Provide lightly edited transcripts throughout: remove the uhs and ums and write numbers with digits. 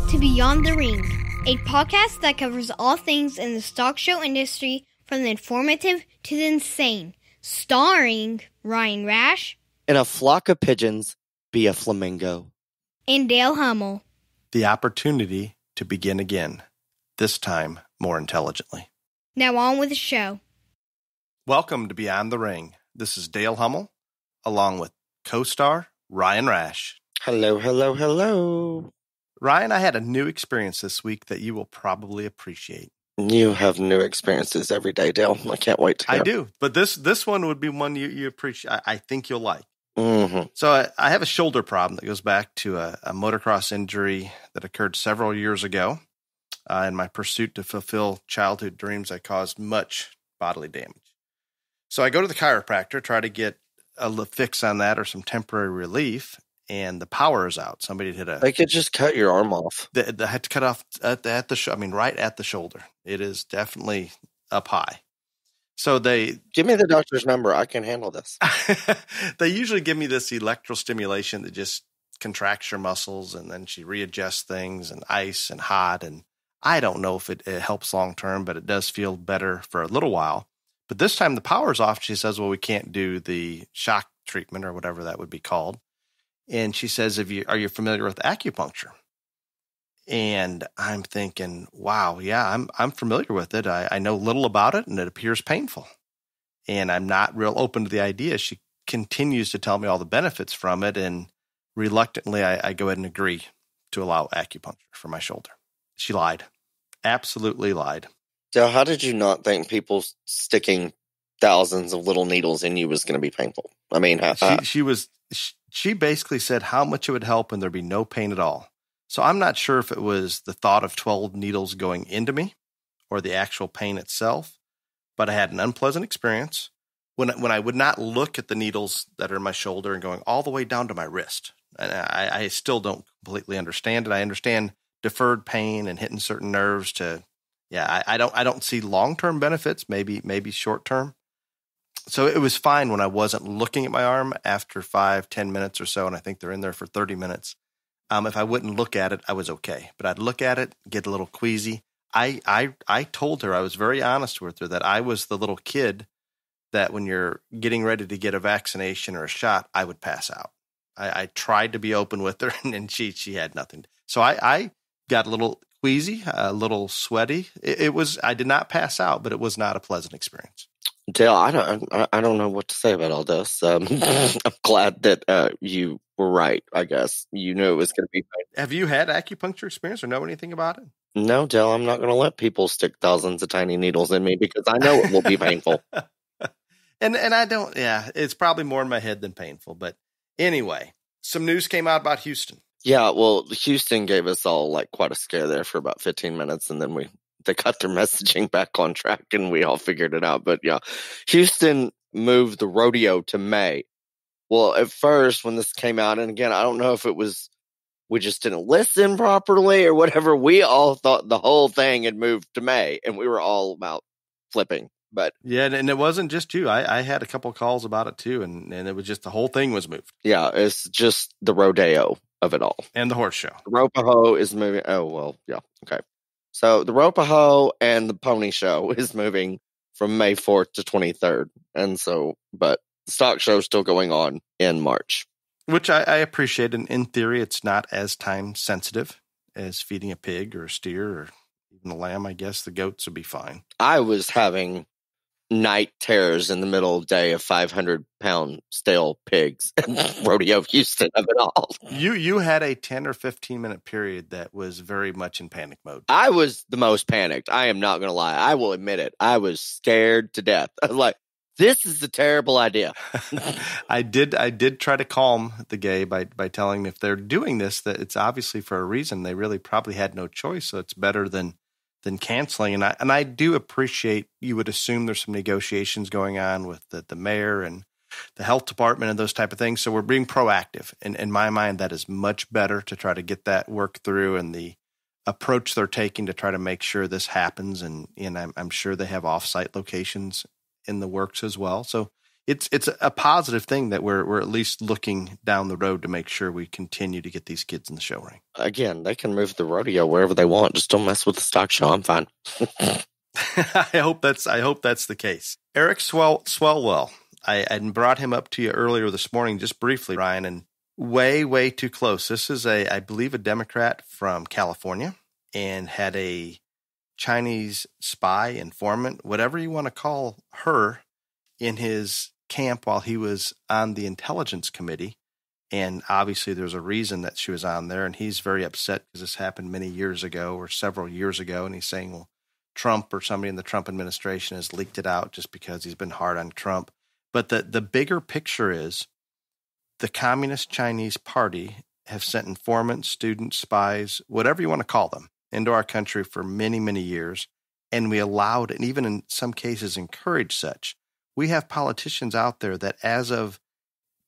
to Beyond the Ring, a podcast that covers all things in the stock show industry from the informative to the insane, starring Ryan Rash. In a flock of pigeons, be a flamingo. And Dale Hummel. The opportunity to begin again, this time more intelligently. Now on with the show. Welcome to Beyond the Ring. This is Dale Hummel, along with co-star Ryan Rash. Hello, hello, hello. Ryan, I had a new experience this week that you will probably appreciate. You have new experiences every day, Dale. I can't wait to hear. I do, but this one would be one you appreciate. I think you'll like. Mm-hmm. So I have a shoulder problem that goes back to a motocross injury that occurred several years ago. In my pursuit to fulfill childhood dreams, I caused much bodily damage. So I go to the chiropractor, try to get a fix on that or some temporary relief, and the power is out. Somebody hit They could just cut your arm off. They had to cut off right at the shoulder. It is definitely up high. So they give me the doctor's number. I can handle this. They usually give me this electrostimulation that just contracts your muscles, and then she readjusts things and ice and hot. And I don't know if it helps long term, but it does feel better for a little while. But this time the power's off. She says, well, we can't do the shock treatment or whatever that would be called. And she says, are you familiar with acupuncture? And I'm thinking, wow, yeah, I'm familiar with it. I know little about it, and it appears painful. And I'm not real open to the idea. She continues to tell me all the benefits from it, and reluctantly, I go ahead and agree to allow acupuncture for my shoulder. She lied. Absolutely lied. So how did you not think people sticking thousands of little needles in you was going to be painful? I mean, she basically said how much it would help and there'd be no pain at all. So I'm not sure if it was the thought of 12 needles going into me or the actual pain itself, but I had an unpleasant experience when I would not look at the needles that are in my shoulder and going all the way down to my wrist. And I still don't completely understand it. I understand deferred pain and hitting certain nerves I don't see long-term benefits, maybe short-term. So it was fine when I wasn't looking at my arm after 5-10 minutes or so, and I think they're in there for 30 minutes. If I wouldn't look at it, I was okay. But I'd look at it, get a little queasy. I told her, I was very honest with her, that I was the little kid that when you're getting ready to get a vaccination or a shot, I would pass out. I tried to be open with her, and she had nothing. So I got a little queasy, a little sweaty. I did not pass out, but it was not a pleasant experience. Dale, I don't know what to say about all this. I'm glad that you were right, I guess. You knew it was going to be fine. Have you had acupuncture experience or know anything about it? No, Dale, I'm not going to let people stick thousands of tiny needles in me because I know it will be painful. And I don't, it's probably more in my head than painful. But anyway, some news came out about Houston. Yeah, well, Houston gave us all quite a scare there for about 15 minutes, and then they cut their messaging back on track, and we all figured it out. But yeah, Houston moved the rodeo to May. Well, at first when this came out, and again, I don't know if it was we just didn't listen properly or whatever, we all thought the whole thing had moved to May, and we were all about flipping. But yeah, and it wasn't just you. I had a couple of calls about it too, and it was just the whole thing was moved. Yeah, it's just the rodeo of it all. And the horse show. The Ropaho is moving. Oh, well, yeah. Okay. So the Ropaho and the pony show is moving from May 4th to 23rd. And so, but the stock show is still going on in March. Which I appreciate. And in theory, it's not as time sensitive as feeding a pig or a steer or even a lamb. I guess the goats would be fine. I was having night terrors in the middle of the day of 500-pound stale pigs and Rodeo Houston of it all. You had a 10 or 15-minute period that was very much in panic mode. I was the most panicked. I am not going to lie. I will admit it. I was scared to death. I was like, this is a terrible idea. I did try to calm the gay by telling him if they're doing this, that it's obviously for a reason. They really probably had no choice, so it's better than canceling. And I do appreciate, you would assume there's some negotiations going on with the mayor and the health department and those type of things. So we're being proactive. And in my mind, that is much better to try to get that work through, and the approach they're taking to try to make sure this happens. And I'm sure they have offsite locations in the works as well. So it's a positive thing that we're at least looking down the road to make sure we continue to get these kids in the show ring. Again, they can move the rodeo wherever they want. Just don't mess with the stock show. I'm fine. I hope that's the case. Eric Swalwell, I brought him up to you earlier this morning, just briefly, Ryan, and way too close. This is I believe, a Democrat from California, and had a Chinese spy, informant, whatever you want to call her, in his camp while he was on the intelligence committee. And obviously there's a reason that she was on there, and he's very upset because this happened many years ago or several years ago. And he's saying, well, Trump or somebody in the Trump administration has leaked it out just because he's been hard on Trump. But the bigger picture is the Communist Chinese Party have sent informants, students, spies, whatever you want to call them, into our country for many, many years. And we allowed, and even in some cases encouraged such. We have politicians out there that as of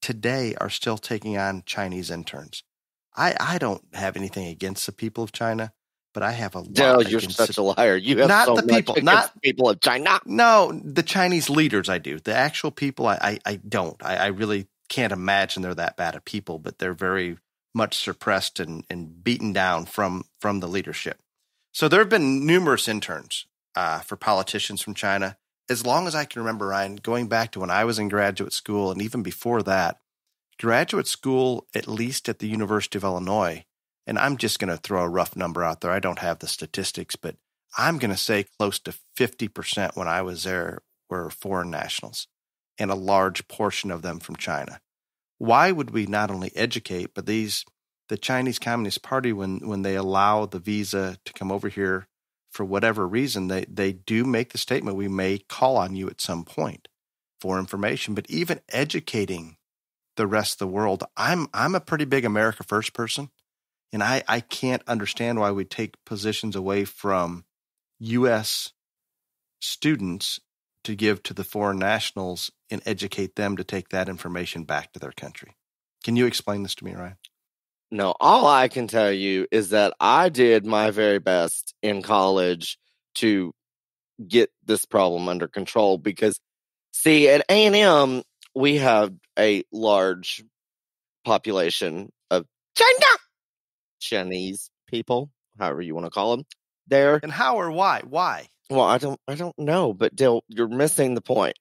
today are still taking on Chinese interns. I don't have anything against the people of China, but I have a lot. Dale, you're such a liar. You have not so the much people, against not the people of China. No, the Chinese leaders I do. The actual people I don't. I really can't imagine they're that bad of people, but they're very much suppressed and beaten down from the leadership. So there have been numerous interns for politicians from China. As long as I can remember, Ryan, going back to when I was in graduate school and even before that, graduate school, at least at the University of Illinois, and I'm just going to throw a rough number out there. I don't have the statistics, but I'm going to say close to 50% when I was there were foreign nationals, and a large portion of them from China. Why would we not only educate, but the Chinese Communist Party, when they allow the visa to come over here, for whatever reason, they do make the statement, we may call on you at some point for information, but even educating the rest of the world. I'm a pretty big America First person, and I can't understand why we take positions away from U.S. students to give to the foreign nationals and educate them to take that information back to their country. Can you explain this to me, Ryan? No, all I can tell you is that I did my very best in college to get this problem under control because, see, at A&M, we have a large population of Chinese people, however you want to call them, there. And how or why? Why? Well, I don't know, but Dale, you're missing the point.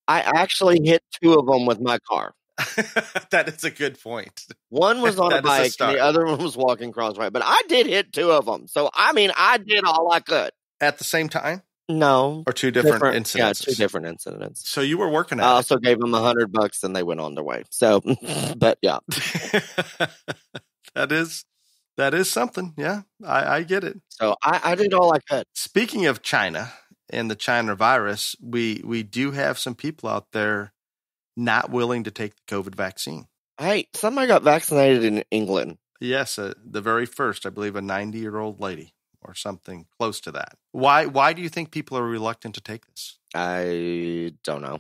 I actually hit two of them with my car. That is a good point. One was on a bike and the other one was walking crosswise. But I did hit two of them. So, I mean, I did all I could. At the same time? No. Or two different incidents? Yeah, two different incidents. So you were working at I also gave them $100 and they went on their way. So, but yeah. That is something. Yeah, I get it. So I did all I could. Speaking of China and the China virus, we do have some people out there not willing to take the COVID vaccine. Hey, somebody got vaccinated in England. Yes, the very first, I believe, a 90-year-old lady or something close to that. Why do you think people are reluctant to take this? I don't know.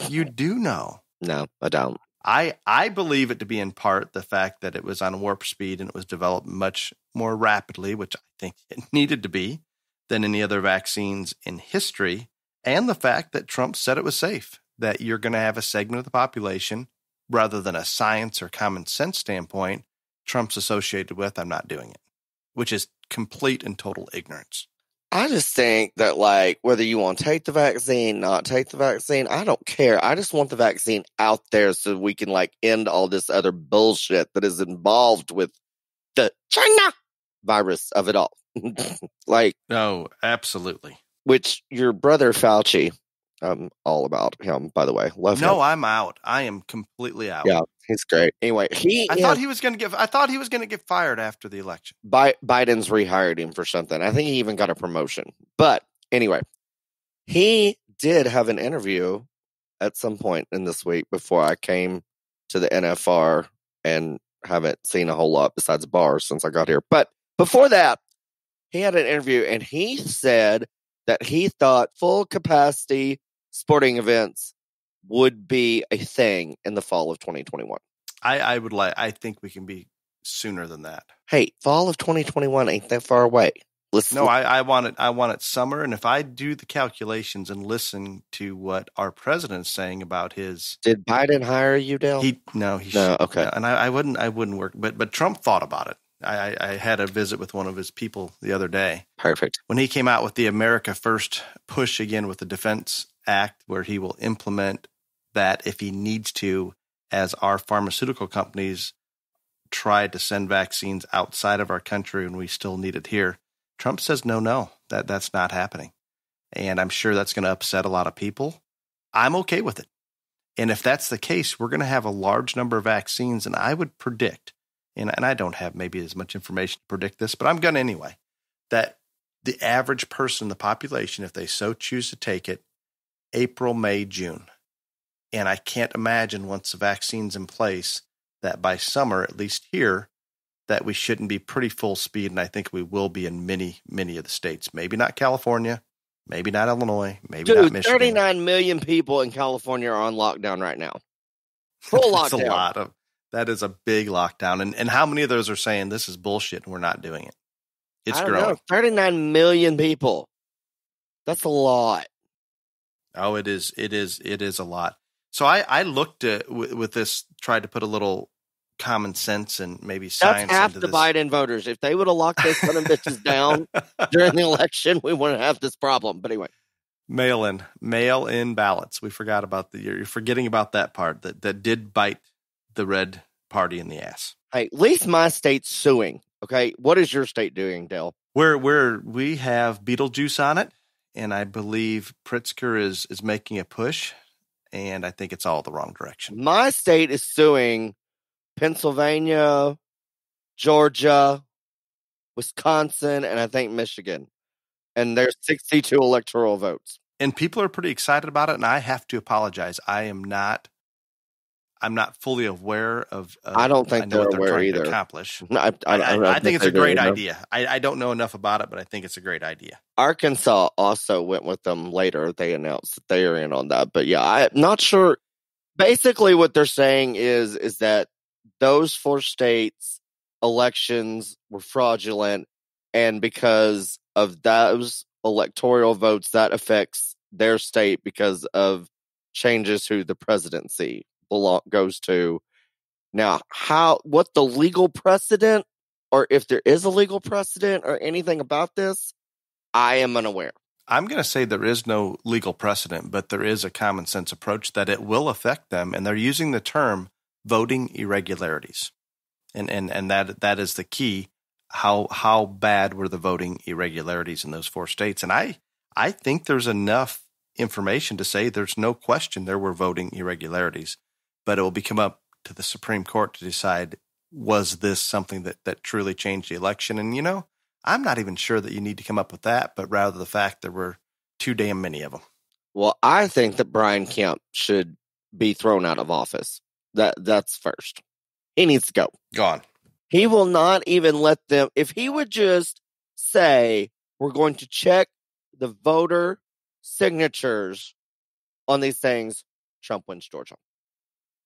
You do know. No, I don't. I believe it to be in part the fact that it was on warp speed and it was developed much more rapidly, which I think it needed to be, than any other vaccines in history, and the fact that Trump said it was safe, that you're going to have a segment of the population, rather than a science or common sense standpoint, Trump's associated with, I'm not doing it, which is complete and total ignorance. I just think that, like, whether you want to take the vaccine, not take the vaccine, I don't care. I just want the vaccine out there so we can, like, end all this other bullshit that is involved with the China virus of it all. Like, no, absolutely. Which your brother Fauci, I'm all about him, by the way. Love him. No, I'm out. I am completely out. Yeah, he's great. Anyway, I thought he was going to get fired after the election. Biden's rehired him for something. I think he even got a promotion. But anyway, he did have an interview at some point in this week before I came to the NFR, and haven't seen a whole lot besides bars since I got here. But before that, he had an interview and he said that he thought full capacity sporting events would be a thing in the fall of 2021. I think we can be sooner than that. Hey, fall of 2021 ain't that far away. No, I want it summer. And if I do the calculations and listen to what our president's saying about his, Did Biden hire you, Dale? No, okay. No, and I wouldn't work, but Trump thought about it. I had a visit with one of his people the other day. Perfect. When he came out with the America First push again with the Defense Act, where he will implement that if he needs to, as our pharmaceutical companies try to send vaccines outside of our country and we still need it here. Trump says, no, that's not happening. And I'm sure that's going to upset a lot of people. I'm okay with it. And if that's the case, we're going to have a large number of vaccines. And I would predict, and I don't have maybe as much information to predict this, but I'm going to anyway, that the average person in the population, if they so choose to take it, April, May, June. And I can't imagine once the vaccine's in place that by summer, at least here, that we shouldn't be pretty full speed. And I think we will be in many, many of the states. Maybe not California, maybe not Illinois, maybe not Michigan. 39 million people in California are on lockdown right now. Full lockdown. That is a big lockdown. And how many of those are saying this is bullshit and we're not doing it? It's growing. 39 million people. That's a lot. Oh, it is a lot. So I looked at with this, tried to put a little common sense and maybe science. That's half into the this. Biden voters. If they would have locked those son of bitches down during the election, we wouldn't have this problem. But anyway, mail in ballots. We forgot about you're forgetting about that part that did bite the red party in the ass. Hey, at least my state's suing. Okay, what is your state doing, Dale? We have Beetlejuice on it, and I believe Pritzker is making a push, and I think it's all the wrong direction. My state is suing Pennsylvania, Georgia, Wisconsin, and I think Michigan. And there's 62 electoral votes. And people are pretty excited about it, and I have to apologize. I'm not fully aware of. I don't think they're aware either. To accomplish. I think it's a great idea. I don't know enough about it, but I think it's a great idea. Arkansas also went with them later. They announced that they are in on that. But yeah, I'm not sure. Basically, what they're saying is that those 4 states' elections were fraudulent, and because of those electoral votes, that affects their state because of changes who the presidency goes to. Now, what the legal precedent, or if there is a legal precedent or anything about this, I am unaware. I'm going to say there is no legal precedent, but there is a common sense approach that it will affect them, and they're using the term voting irregularities, and that is the key. How bad were the voting irregularities in those 4 states? And I think there's enough information to say there's no question there were voting irregularities, but it will become up to the Supreme Court to decide, was this something that truly changed the election? And, I'm not even sure that you need to come up with that, but rather the fact there were too damn many of them. Well, I think that Brian Kemp should be thrown out of office. That's first. He needs to go. Gone. He will not even let them. If he would just say, we're going to check the voter signatures on these things, Trump wins Georgia.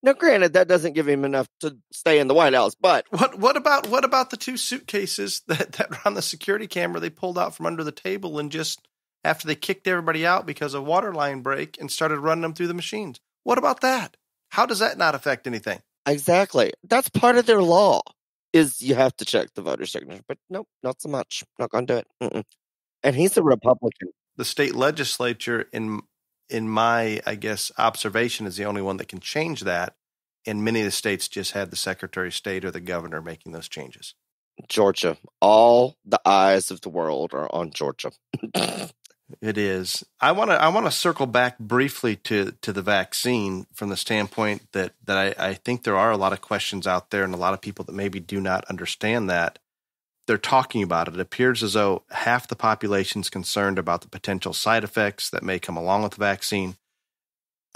Now, granted, that doesn't give him enough to stay in the White House, but what about the 2 suitcases that were on the security camera they pulled out from under the table and just after they kicked everybody out because of water line break and started running them through the machines? What about that? How does that not affect anything? Exactly. That's part of their law, is you have to check the voter signature. But nope, not so much. Not going to do it. Mm-mm. And he's a Republican. The state legislature, in my, I guess, observation, is the only one that can change that. And many of the states just had the Secretary of State or the governor making those changes. Georgia. All the eyes of the world are on Georgia. It is. I want to circle back briefly to the vaccine from the standpoint that I think there are a lot of questions out there and a lot of people that maybe do not understand that. They're talking about it. It appears as though half the population is concerned about the potential side effects that may come along with the vaccine.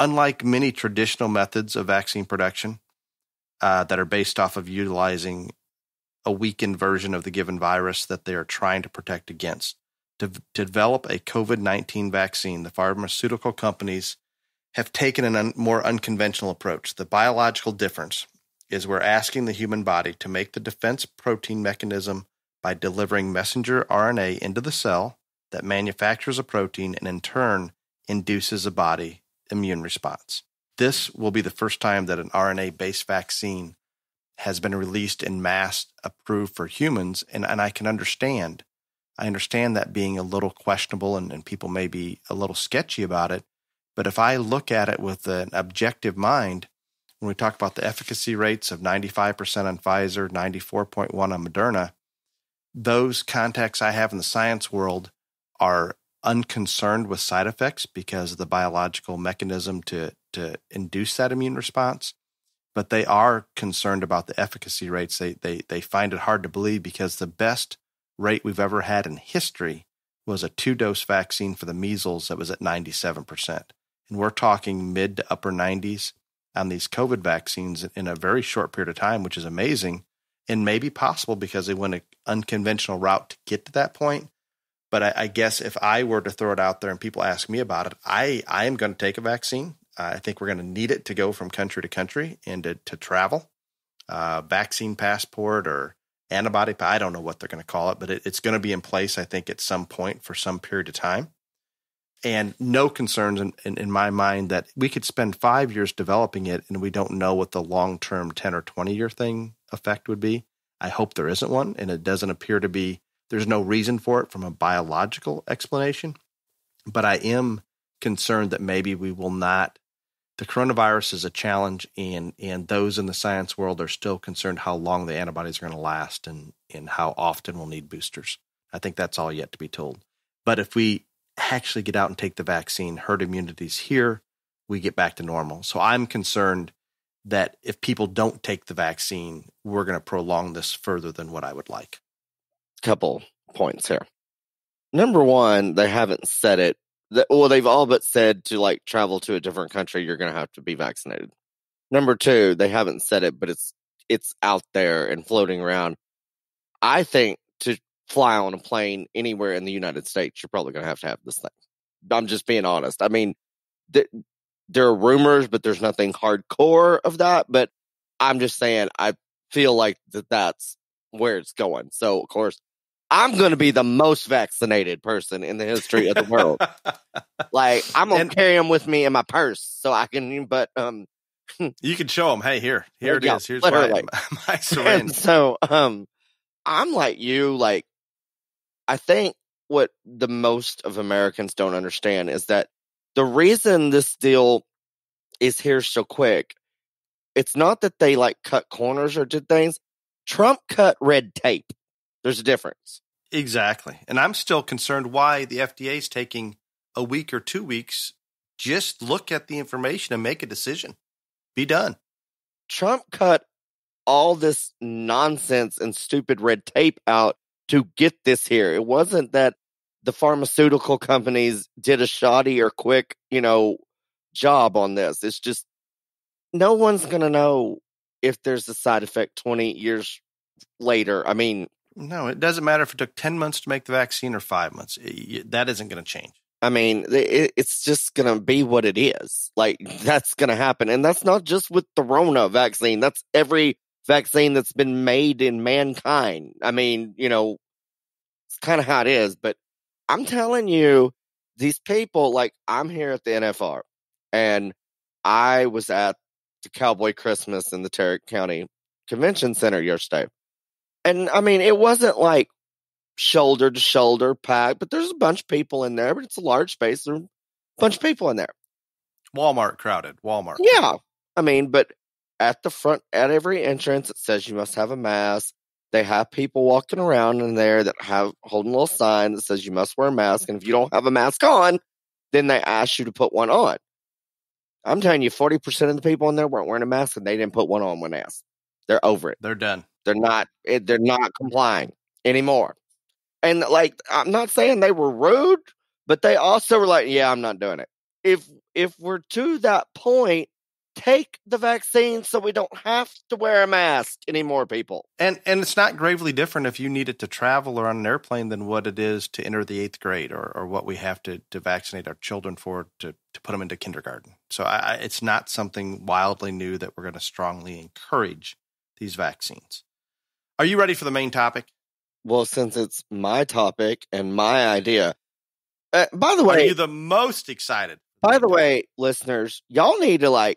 Unlike many traditional methods of vaccine production that are based off of utilizing a weakened version of the given virus that they are trying to protect against, to develop a COVID-19 vaccine, the pharmaceutical companies have taken a more unconventional approach. The biological difference is we're asking the human body to make the defense protein mechanism by delivering messenger RNA into the cell that manufactures a protein and in turn induces a body immune response. This will be the first time that an RNA-based vaccine has been released in mass approved for humans, and I can understand. I understand that being a little questionable and people may be a little sketchy about it, but if I look at it with an objective mind, when we talk about the efficacy rates of 95% on Pfizer, 94.1 on Moderna, those contacts I have in the science world are unconcerned with side effects because of the biological mechanism to induce that immune response. But they are concerned about the efficacy rates. They find it hard to believe because the best rate we've ever had in history was a 2-dose vaccine for the measles that was at 97%. And we're talking mid to upper 90s on these COVID vaccines in a very short period of time, which is amazing and maybe possible because they went an unconventional route to get to that point. But I guess if I were to throw it out there and people ask me about it, I am going to take a vaccine. I think we're going to need it to go from country to country and to travel. Vaccine passport or antibody, I don't know what they're going to call it, but it's going to be in place, I think, at some point for some period of time. And no concerns in my mind that we could spend 5 years developing it and we don't know what the long-term 10 or 20-year thing effect would be. I hope there isn't one, and it doesn't appear to be. There's no reason for it from a biological explanation. But I am concerned that maybe we will not. The coronavirus is a challenge, and those in the science world are still concerned how long the antibodies are going to last and how often we'll need boosters. I think that's all yet to be told. But if we actually get out and take the vaccine, herd immunity's here, we get back to normal. So I'm concerned that if people don't take the vaccine, we're going to prolong this further than what I would like. Couple points here. Number one, they haven't said it. They've all but said to like travel to a different country, you're going to have to be vaccinated. Number two, they haven't said it, but it's out there and floating around. I think to fly on a plane anywhere in the United States, you're probably going to have this thing. I'm just being honest. I mean, there are rumors, but there's nothing hardcore of that. But I'm just saying, I feel like that's where it's going. So, of course, I'm going to be the most vaccinated person in the history of the world. Like, I'm going to carry them with me in my purse so I can, but, you can show them, hey, here it is. Here's my syringe. And so, I'm like you, like, I think what the most of Americans don't understand is that the reason this deal is here so quick, it's not that they like cut corners or did things. Trump cut red tape. There's a difference. Exactly. And I'm still concerned why the FDA is taking a week or 2 weeks. Just look at the information and make a decision. Be done. Trump cut all this nonsense and stupid red tape out to get this here. It wasn't that the pharmaceutical companies did a shoddy or quick, job on this. It's just no one's going to know if there's a side effect 20 years later. I mean, no, it doesn't matter if it took 10 months to make the vaccine or 5 months. That isn't going to change. I mean, it's just going to be what it is. Like, that's going to happen. And that's not just with the Rona vaccine. That's every vaccine that's been made in mankind. I mean, it's kind of how it is. But I'm telling you, these people, like, I'm here at the NFR, and I was at the Cowboy Christmas in the Tarrant County Convention Center yesterday. And, I mean, it wasn't like shoulder to shoulder packed, but there's a bunch of people in there, but it's a large space. There's a bunch of people in there. Walmart crowded. Walmart. Yeah. I mean, but at the front, at every entrance, it says you must have a mask. They have people walking around in there that have holding a little sign that says you must wear a mask. And if you don't have a mask on, then they ask you to put one on. I'm telling you, 40% of the people in there weren't wearing a mask, and they didn't put one on when asked. They're over it. They're done. They're not complying anymore. And like, I'm not saying they were rude, but they also were like, yeah, I'm not doing it. If we're to that point, take the vaccine so we don't have to wear a mask anymore, people. And it's not gravely different if you need it to travel or on an airplane than what it is to enter the 8th grade or what we have to vaccinate our children for to put them into kindergarten. So it's not something wildly new that we're going to strongly encourage these vaccines. Are you ready for the main topic? Well, since it's my topic and my idea, by the Are way, you the most excited? listeners, y'all need to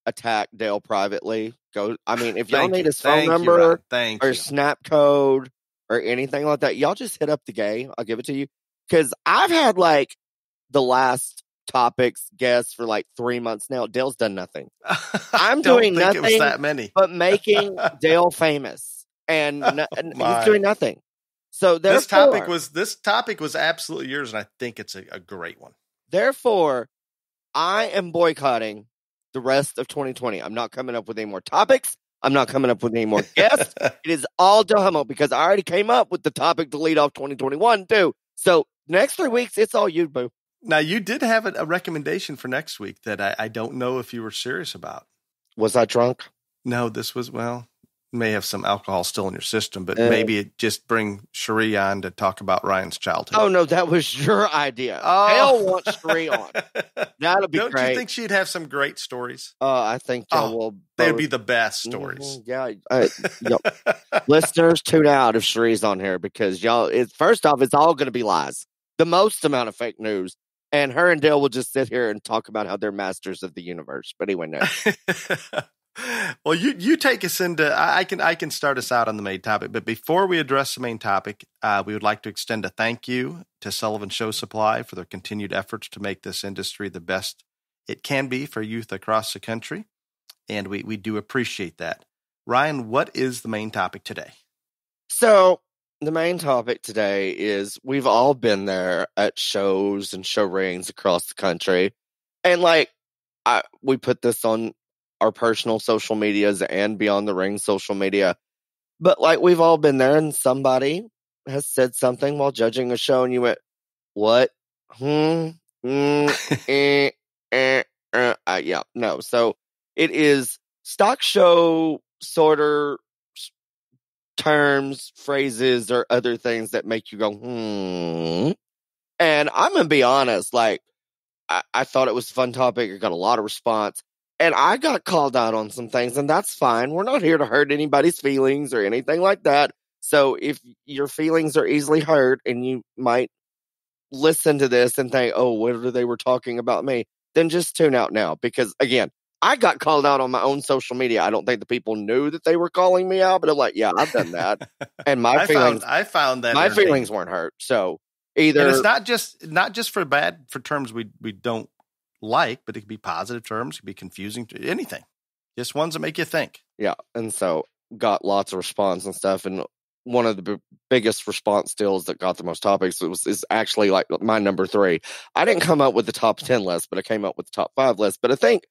attack Dale privately. If y'all Thank need you. his phone Thank you, Ryan. number Thank or you. snap code or anything like that, y'all just hit up the gay. I'll give it to you. Because I've had the last topics guests for 3 months now. Dale's done nothing. I'm doing think it was nothing that many. but making Dale famous, and he's doing nothing. So this topic was absolutely yours, and I think it's a great one. Therefore, I am boycotting the rest of 2020. I'm not coming up with any more topics. I'm not coming up with any more guests. It is all Dohamo because I already came up with the topic to lead off 2021 too. So next 3 weeks, it's all you, boo. Now, you did have a recommendation for next week that I don't know if you were serious about. Was I drunk? No, this was, may have some alcohol still in your system, but maybe it just bring Cherie on to talk about Ryan's childhood. Oh, no, that was your idea. Dale wants Cherie on. That'll be great. Don't you think she'd have some great stories? I think y'all will. They would be the best stories. Mm-hmm, yeah. Listeners, tune out if Cherie's on here because first off, it's all going to be lies. The most amount of fake news. And her and Dale will just sit here and talk about how they're masters of the universe. But anyway, no. Well, you take us into. I can start us out on the main topic, but before we address the main topic, we would like to extend a thank you to Sullivan Show Supply for their continued efforts to make this industry the best it can be for youth across the country, and we do appreciate that. Ryan, what is the main topic today? So the main topic today is we've all been there at shows and show rings across the country, and we put this on our personal social medias and Beyond the Ring social media. But we've all been there and somebody has said something while judging a show and you went, what? Yeah, no. So it is stock show sorter terms, phrases, or other things that make you go, And I'm going to be honest, I thought it was a fun topic. It got a lot of response. And I got called out on some things, and that's fine. We're not here to hurt anybody's feelings or anything like that. So if your feelings are easily hurt and you might listen to this and think, oh, what they were talking about me, then just tune out now. Because, again, I got called out on my own social media. I don't think the people knew that they were calling me out, but I'm like, yeah, I've done that. And I found that my feelings weren't hurt. So either... And it's not just for terms we don't like, but it could be positive terms, it could be confusing, anything. Just ones that make you think. Yeah, and so got lots of response and stuff, and one of the biggest response deals that got the most topics is actually my number 3. I didn't come up with the top 10 list, but I came up with the top 5 list. But I think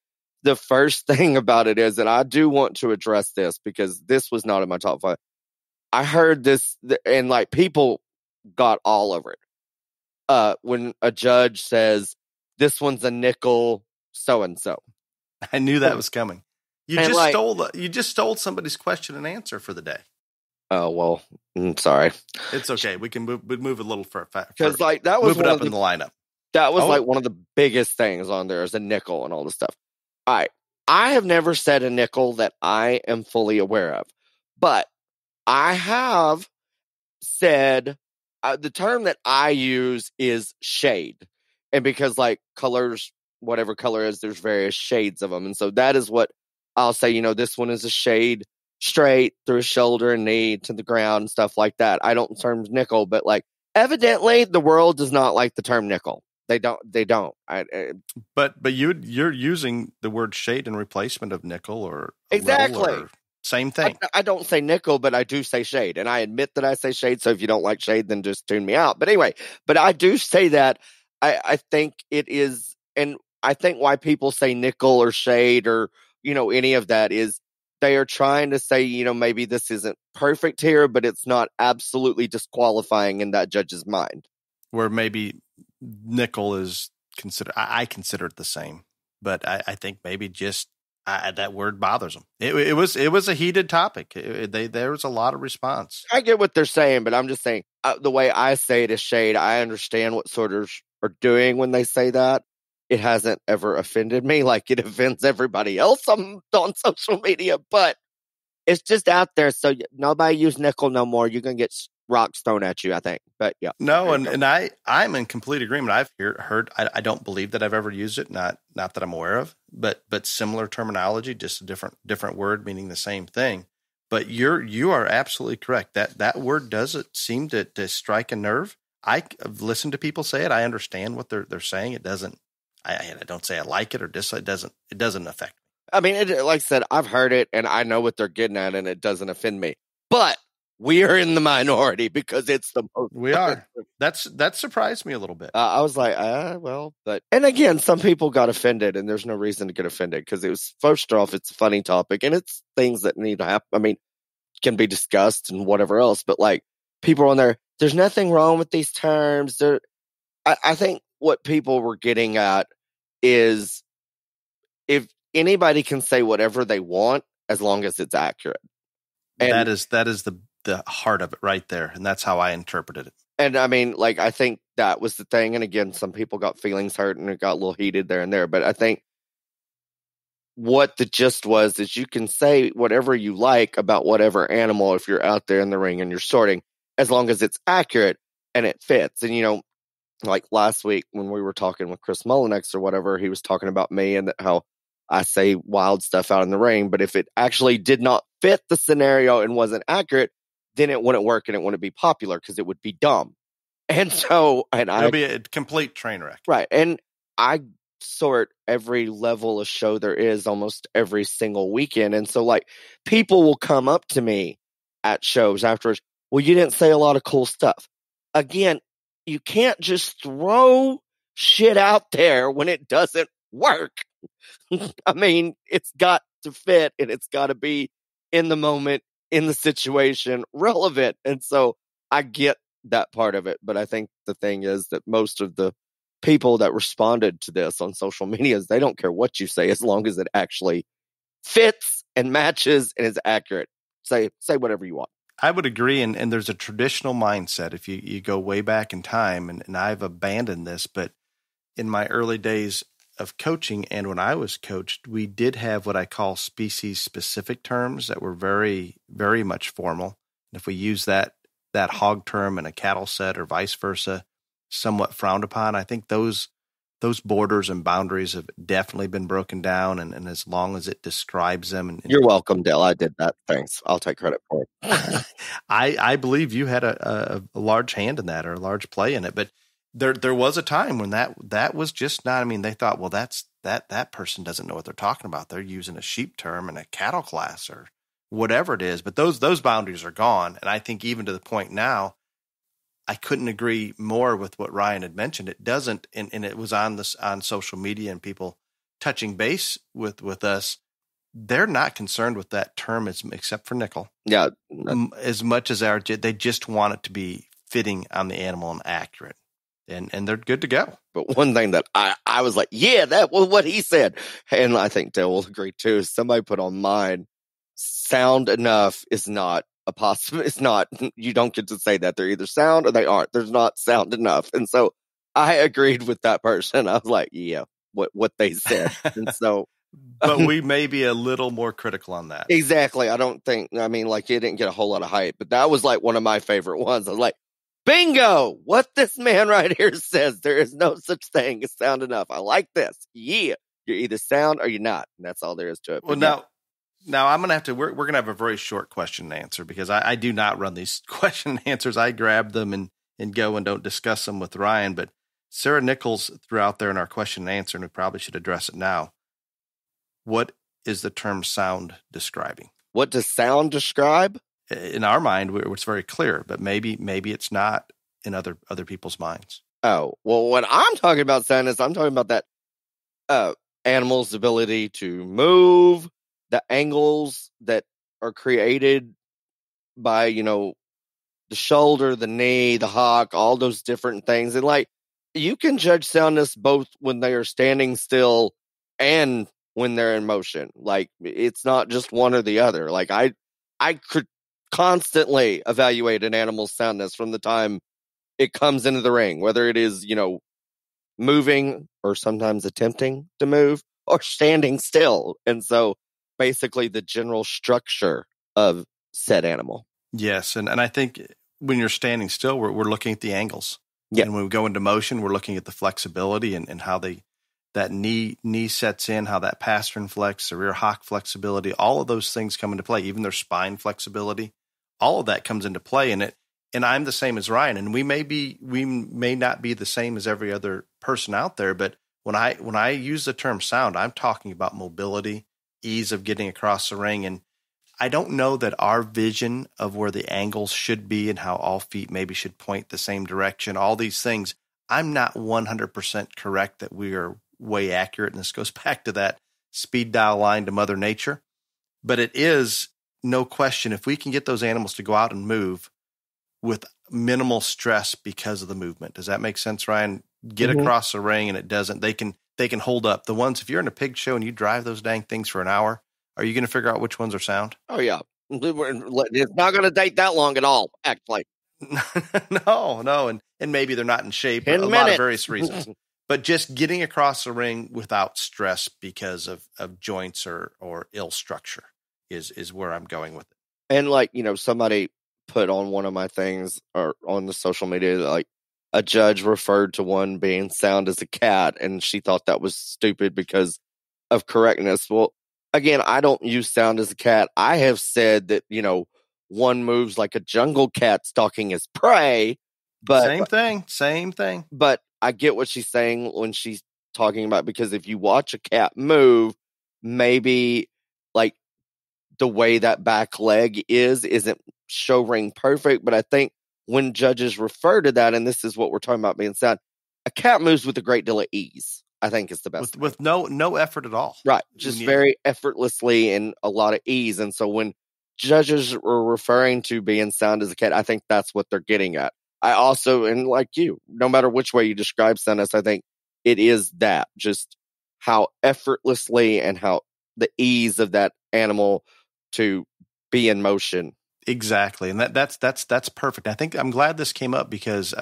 the first thing about it is, and I do want to address this because this was not in my top 5. I heard this, and people got all over it. When a judge says, this one's a nickel, so-and-so. I knew that was coming. You just stole somebody's question and answer for the day. Oh, well, I'm sorry. It's okay. We can move a little further. Because that was move it up in the lineup. That was one of the biggest things on there is a nickel and all this stuff. All right. I have never said a nickel that I am fully aware of. But I have said the term that I use is shade. And because colors, whatever color is, there's various shades of them. And so that is what I'll say, this one is a shade straight through shoulder and knee to the ground and stuff like that. I don't term nickel, but evidently the world does not like the term nickel. They don't. But you're using the word shade in replacement of nickel or exactly. Or same thing. I don't say nickel, but I do say shade. And I admit that I say shade. So if you don't like shade, then just tune me out. But anyway, I do say that. I think it is, and I think why people say nickel or shade or, any of that is they are trying to say, maybe this isn't perfect here, but it's not absolutely disqualifying in that judge's mind. Where maybe nickel is considered, I consider it the same, but I think maybe just that word bothers them. It was a heated topic. There was a lot of response. I get what they're saying, but I'm just saying the way I say it is shade. I understand what sorters are doing when they say that. It hasn't ever offended me like it offends everybody else on social media, but it's just out there. So nobody use nickel no more. You're going to get rocks thrown at you, I think. But yeah. No, and I'm in complete agreement. I've heard. I don't believe that I've ever used it. Not that I'm aware of. But similar terminology, just a different word meaning the same thing. But you are absolutely correct. That word doesn't seem to strike a nerve. I've listened to people say it. I understand what they're saying. It doesn't. I don't say I like it or dislike. It doesn't affect me. I mean, like I said, I've heard it and I know what they're getting at, and it doesn't offend me. But we are in the minority because it's the most. We are. That surprised me a little bit. I was like, and again, some people got offended, and there's no reason to get offended because it was, first off, it's a funny topic, and it's things that need to happen. I mean, can be discussed and whatever else, but like people on there, there's nothing wrong with these terms. I think what people were getting at is if anybody can say whatever they want as long as it's accurate. And that is the heart of it right there. And that's how I interpreted it. And I mean, like, I think that was the thing. And again, some people got feelings hurt and it got a little heated there and there. But I think what the gist was is you can say whatever you like about whatever animal if you're out there in the ring and you're sorting, as long as it's accurate and it fits. And, you know, like last week when we were talking with Chris Mullinex or whatever, he was talking about me and how I say wild stuff out in the ring. But if it actually did not fit the scenario and wasn't accurate, then it wouldn't work and it wouldn't be popular because it would be dumb. And so, it'll be a complete train wreck. Right. And I sort every level of show there is almost every single weekend. And so, like, people will come up to me at shows afterwards. Well, you didn't say a lot of cool stuff. Again, you can't just throw shit out there when it doesn't work. I mean, it's got to fit and it's got to be in the moment, in the situation, relevant. And so I get that part of it. But I think the thing is that most of the people that responded to this on social media, they don't care what you say as long as it actually fits and matches and is accurate. Say whatever you want. I would agree. And there's a traditional mindset. If you go way back in time, and I've abandoned this, but in my early days of coaching and when I was coached, we did have what I call species specific terms that were very, very much formal. And if we use that hog term in a cattle set or vice versa, somewhat frowned upon. I think those borders and boundaries have definitely been broken down, and as long as it describes them. And you're welcome, Dale. I did that. Thanks. I'll take credit for it. I believe you had a large hand in that, or a large play in it. But there was a time when that was just not. I mean, they thought, well, that person doesn't know what they're talking about. They're using a sheep term in a cattle class or whatever it is. But those boundaries are gone, and I think even to the point now, I couldn't agree more with what Ryan had mentioned. It doesn't, and it was on social media and people touching base with us. They're not concerned with that term except for nickel. Yeah, as much as they just want it to be fitting on the animal and accurate, and they're good to go. But one thing that I was like, yeah, that was what he said, and I think Dale will agree too. Somebody put on mine, sound enough is not a possible. It's not. You don't get to say that. They're either sound or they aren't. There's not sound enough. And so I agreed with that person. I was like, yeah, what they said. And so, but we may be a little more critical on that. Exactly. I don't think. I mean, like, it didn't get a whole lot of hype, but that was like one of my favorite ones. I was like, bingo! What this man right here says. There is no such thing as sound enough. I like this. Yeah, you're either sound or you're not. And that's all there is to it. Well, Now I'm going to have to, we're going to have a very short question and answer because I do not run these question and answers. I grab them and go and don't discuss them with Ryan. But Sarah Nichols threw out there in our question and answer, and we probably should address it now. What is the term sound describing? What does sound describe? In our mind, it's very clear, but maybe it's not in other people's minds. Oh, well, when I'm talking about sound is I'm talking about that animal's ability to move, the angles that are created by, the shoulder, the knee, the hock, all those different things. And like, you can judge soundness both when they are standing still and when they're in motion. Like, it's not just one or the other. Like, I could constantly evaluate an animal's soundness from the time it comes into the ring, whether it is, moving or sometimes attempting to move or standing still. And so, basically the general structure of said animal. Yes. And I think when you're standing still, we're looking at the angles. Yeah. And when we go into motion, we're looking at the flexibility and how that knee sets in, how that pastern flex, the rear hock flexibility, all of those things come into play, even their spine flexibility. All of that comes into play in it. And I'm the same as Ryan, and we may not be the same as every other person out there, but when I use the term sound, I'm talking about mobility, ease of getting across the ring. And I don't know that our vision of where the angles should be and how all feet maybe should point the same direction, all these things, I'm not 100% correct that we are way accurate. And this goes back to that speed dial line to Mother Nature. But it is no question, if we can get those animals to go out and move with minimal stress because of the movement. Does that make sense, Ryan? Get across the ring and it doesn't. They can hold up. The ones, if you're in a pig show and you drive those dang things for an hour, are you going to figure out which ones are sound? Oh, yeah. It's not going to take that long at all, actually. No. And maybe they're not in shape for a lot of various reasons. But just getting across the ring without stress because of joints or ill structure is where I'm going with it. And somebody put on one of my things or on the social media, like a judge referred to one being sound as a cat, and she thought that was stupid because of correctness. Well, again, I don't use sound as a cat. I have said that, one moves like a jungle cat stalking his prey. But Same thing. But I get what she's saying when she's talking about, because if you watch a cat move, maybe like the way that back leg isn't show ring perfect. But I think when judges refer to that, and this is what we're talking about being sound, a cat moves with a great deal of ease. I think it's the best. With no effort at all. Right. Just very effortlessly and a lot of ease. And so when judges were referring to being sound as a cat, I think that's what they're getting at. I also, and like you, no matter which way you describe soundness, I think it is that, just how effortlessly and how the ease of that animal to be in motion. Exactly. And that's perfect. I think I'm glad this came up because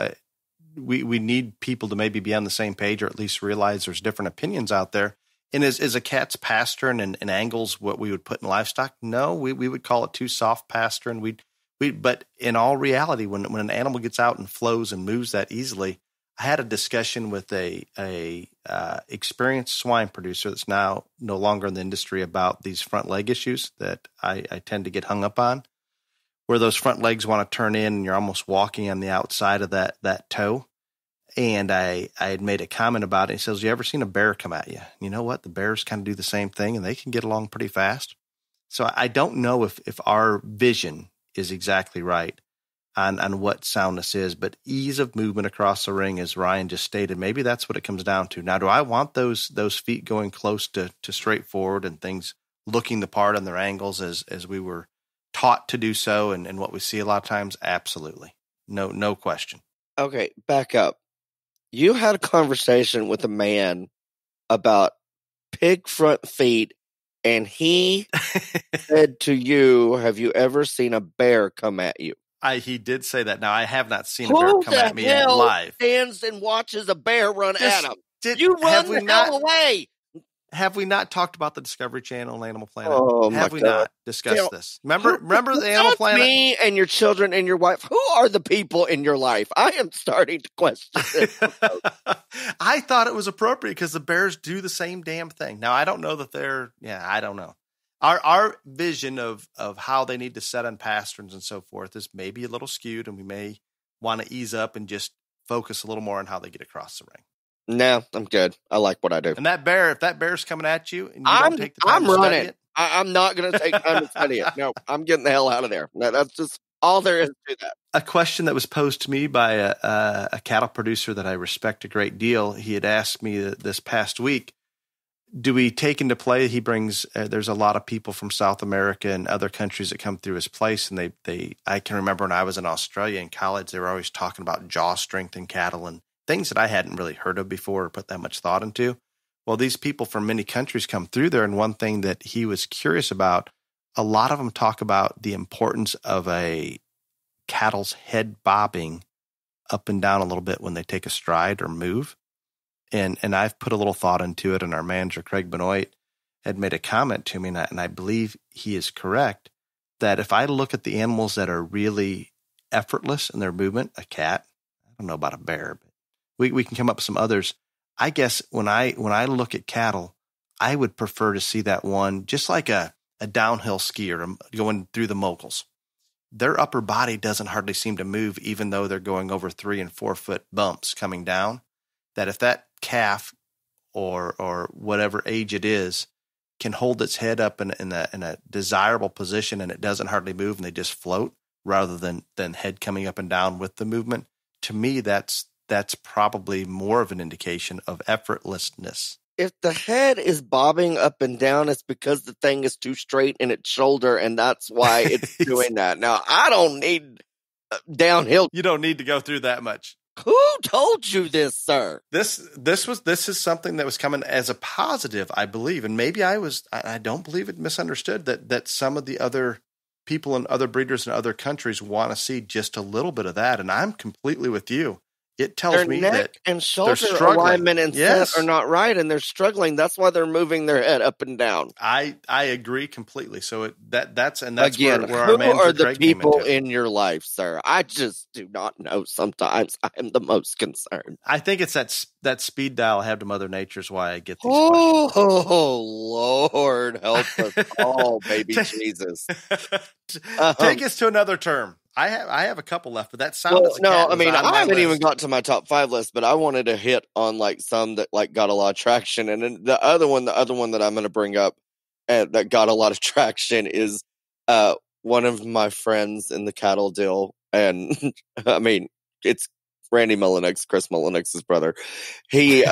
we need people to maybe be on the same page, or at least realize there's different opinions out there. And is a cat's pastern and angles what we would put in livestock? No, we would call it too soft pastern. But in all reality, when an animal gets out and flows and moves that easily, I had a discussion with a experienced swine producer that's now no longer in the industry about these front leg issues that I tend to get hung up on, where those front legs want to turn in and you're almost walking on the outside of that toe. And I had made a comment about it. He says, you ever seen a bear come at you? You know what? The bears kind of do the same thing, and they can get along pretty fast. So I don't know if our vision is exactly right on what soundness is, but ease of movement across the ring, as Ryan just stated, maybe that's what it comes down to. Now, do I want those feet going close to straight forward and things looking the part on their angles as we were taught to do so and what we see a lot of times? Absolutely. No question. Okay, back up. You had a conversation with a man about pig front feet, and he said to you, have you ever seen a bear come at you? He did say that. Now, I have not seen a bear come at me live. Stands and watches a bear run at him. You run the hell away. Have we not talked about the Discovery Channel and Animal Planet? Oh, have we not discussed this? Remember the Animal Planet? Me and your children and your wife. Who are the people in your life? I am starting to question this. I thought it was appropriate because the bears do the same damn thing. Now, I don't know that I don't know. Our vision of how they need to set on pasterns and so forth is maybe a little skewed, and we may want to ease up and just focus a little more on how they get across the ring. No, I'm good. I like what I do. And if that bear's coming at you, and you don't take the time I'm running. I'm not going to take time to study it. No, I'm getting the hell out of there. That's just all there is to that. A question that was posed to me by a cattle producer that I respect a great deal. He had asked me this past week, do we take into play? He brings, there's a lot of people from South America and other countries that come through his place. And I can remember when I was in Australia in college, they were always talking about jaw strength in cattle and things that I hadn't really heard of before or put that much thought into. Well, these people from many countries come through there. And one thing that he was curious about, a lot of them talk about the importance of a cattle's head bobbing up and down a little bit when they take a stride or move. And I've put a little thought into it, and our manager, Craig Benoit, had made a comment to me, and I believe he is correct, that if I look at the animals that are really effortless in their movement. A cat, I don't know about a bear, but we can come up with some others. I guess when I look at cattle, I would prefer to see that one just like a downhill skier going through the moguls. Their upper body doesn't hardly seem to move, even though they're going over 3 and 4 foot bumps coming down. That if that calf or whatever age it is can hold its head up in a desirable position and it doesn't hardly move and they just float rather than head coming up and down with the movement, to me that's probably more of an indication of effortlessness. If the head is bobbing up and down, it's because the thing is too straight in its shoulder, and that's why it's doing that. Now, I don't need downhill. You don't need to go through that much. Who told you this, sir? This is something that was coming as a positive, I believe, and maybe I don't believe it misunderstood that some of the other people and other breeders in other countries want to see just a little bit of that, and I'm completely with you. It tells their me neck that and shoulder struggling. alignment and set are not right, and they're struggling. That's why they're moving their head up and down. I agree completely. So that's again, where who our man are the Craig people in your life, sir? I just do not know. Sometimes I am the most concerned. I think it's that speed dial I have to Mother Nature is why I get these questions. questions. Oh, Lord, help us all, baby Jesus. Take us to another term. I have a couple left, but that sounds I haven't even got to my top 5 list, but I wanted to hit on like some that like got a lot of traction, and then the other one that I'm going to bring up that got a lot of traction is one of my friends in the cattle deal, and I mean it's Randy Mullenix, Chris Mullenix's brother. He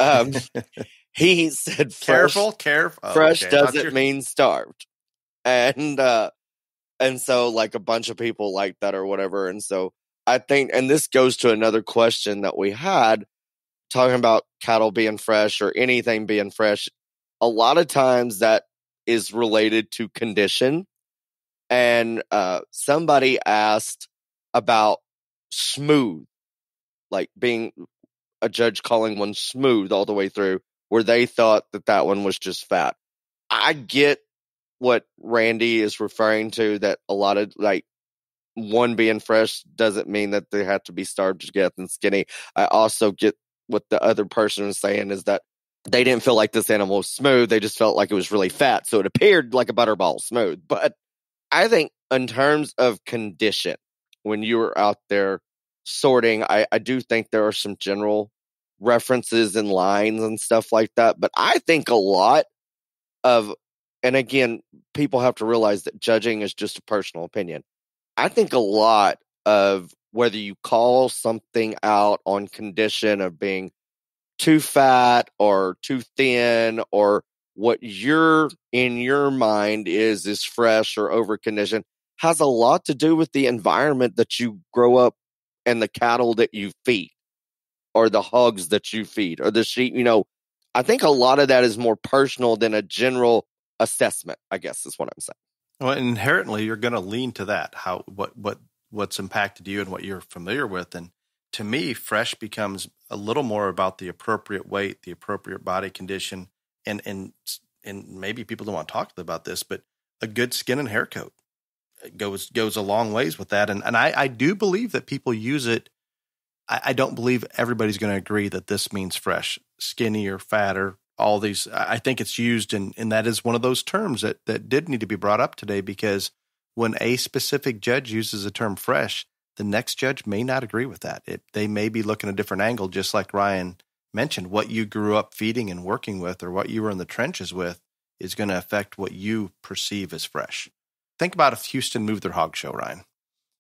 he said, "Careful, fresh doesn't mean starved," and so like a bunch of people like that or whatever. And so I think, and this goes to another question that we had talking about cattle being fresh or anything being fresh. A lot of times that is related to condition. And somebody asked about smooth, like being a judge calling one smooth all the way through, where they thought that one was just fat. I get what Randy is referring to, that a lot of like one being fresh doesn't mean that they have to be starved to death and skinny. I also get what the other person is saying is that they didn't feel like this animal was smooth. They just felt like it was really fat. So it appeared like a butterball smooth. But I think in terms of condition, when you were out there sorting, I do think there are some general references and lines and stuff like that. But I think a lot of, and again, people have to realize that judging is just a personal opinion. I think a lot of whether you call something out on condition of being too fat or too thin, or what you're in your mind is fresh or over conditioned, has a lot to do with the environment that you grow up and the cattle that you feed or the hogs that you feed or the sheep. I think a lot of that is more personal than a general assessment, I guess is what I'm saying. Well, inherently, you're going to lean to that, what's impacted you and what you're familiar with. And to me, fresh becomes a little more about the appropriate weight, the appropriate body condition, and maybe people don't want to talk about this, but a good skin and hair coat goes a long ways with that. And I do believe that people use it. I don't believe everybody's going to agree that this means fresh, skinny or fat or all these. I think it's used, and that is one of those terms that did need to be brought up today, because when a specific judge uses the term fresh, the next judge may not agree with that. They may be looking at a different angle, just like Ryan mentioned. What you grew up feeding and working with, or what you were in the trenches with, is going to affect what you perceive as fresh. Think about if Houston moved their hog show, Ryan,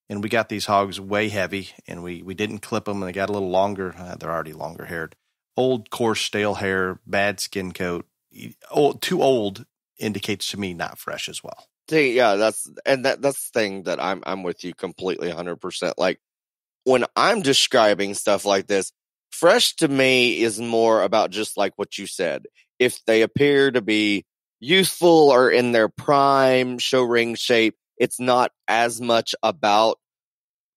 and we got these hogs way heavy, and we didn't clip them, and they got a little longer. They're already longer haired. Old, coarse, stale hair, bad skin coat. Too old indicates to me not fresh as well. See, yeah, that's the thing that I'm with you completely 100%. Like when I'm describing stuff like this, fresh to me is more about just like what you said. If they appear to be youthful or in their prime, show ring shape, it's not as much about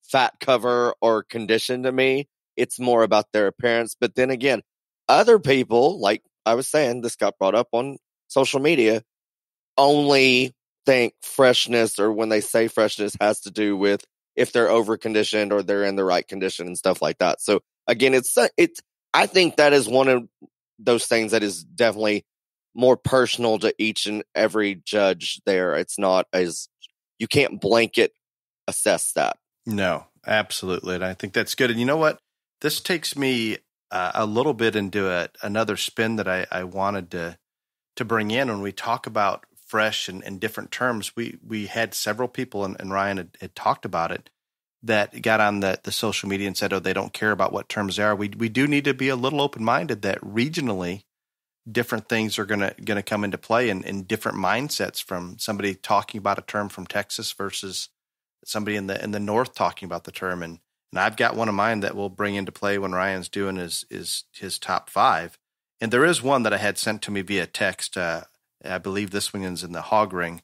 fat cover or condition to me. It's more about their appearance. But then again, other people, like I was saying, this got brought up on social media, only think freshness, or when they say freshness, has to do with if they're over conditioned or they're in the right condition and stuff like that. So again, I think that is one of those things that is definitely more personal to each and every judge there. It's not as, you can't blanket assess that. No, absolutely. And I think that's good. And you know what? This takes me a little bit into another spin that I wanted to bring in when we talk about fresh and different terms. We had several people, and Ryan had talked about it, that got on the social media and said, oh, they don't care about what terms they are. We do need to be a little open-minded that regionally different things are gonna come into play in different mindsets, from somebody talking about a term from Texas versus somebody in the north talking about the term. And I've got one of mine that we'll bring into play when Ryan's doing his top 5. And there is one that I had sent to me via text. I believe this one is in the hog ring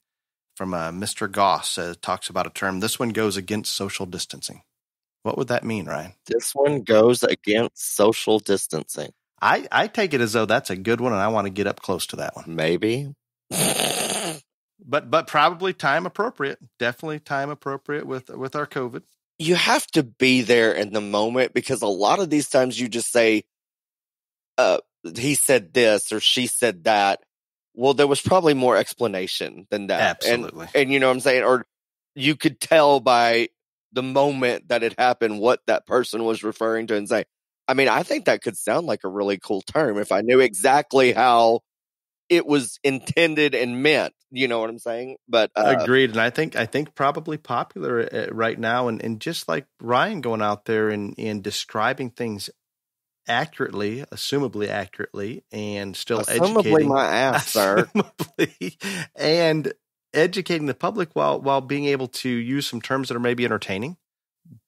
from Mr. Goss. Talks about a term. This one goes against social distancing. What would that mean, Ryan? This one goes against social distancing. I take it as though that's a good one, and I want to get up close to that one. Maybe. But probably time appropriate. Definitely time appropriate with our COVID. You have to be there in the moment, because a lot of these times you just say, he said this or she said that. Well, there was probably more explanation than that. Absolutely. And you know what I'm saying? Or you could tell by the moment that it happened what that person was referring to and say, I mean, I think that could sound like a really cool term if I knew exactly how it was intended and meant. You know what I'm saying? But agreed. And I think probably popular right now, and just like Ryan going out there and describing things accurately, assumably accurately, and still educating my ass, sir. And educating the public while being able to use some terms that are maybe entertaining.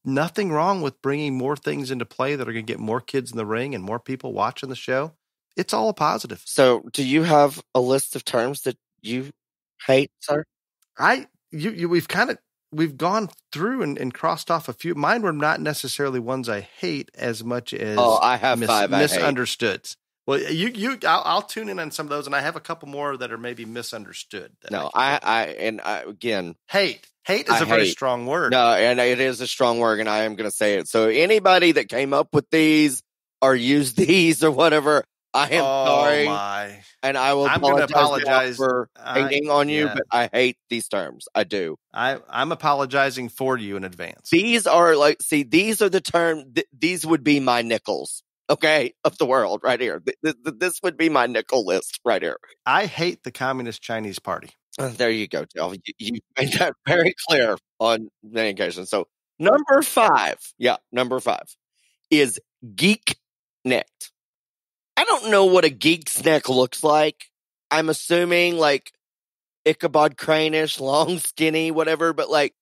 Nothing wrong with bringing more things into play that are going to get more kids in the ring and more people watching the show. It's all a positive. So, do you have a list of terms that you hate, sir? We've gone through and crossed off a few. Mine were not necessarily ones I hate as much as I have 5 misunderstood. Well, I'll tune in on some of those, and I have a couple more that are maybe misunderstood. No, again, hate is a very strong word. No, and it is a strong word, and I am going to say it. So anybody that came up with these or used these or whatever, I am sorry. My. And I will apologize for hating on you, but I hate these terms. I do. I'm apologizing for you in advance. These are these are the terms, these would be my nickels, okay, of the world right here. This would be my nickel list right here. I hate the Communist Chinese Party. There you go, Joe. You made that very clear on many occasions. So number 5 is geek necked. I don't know what a geek's neck looks like. I'm assuming like Ichabod Crane-ish, long, skinny, whatever. But like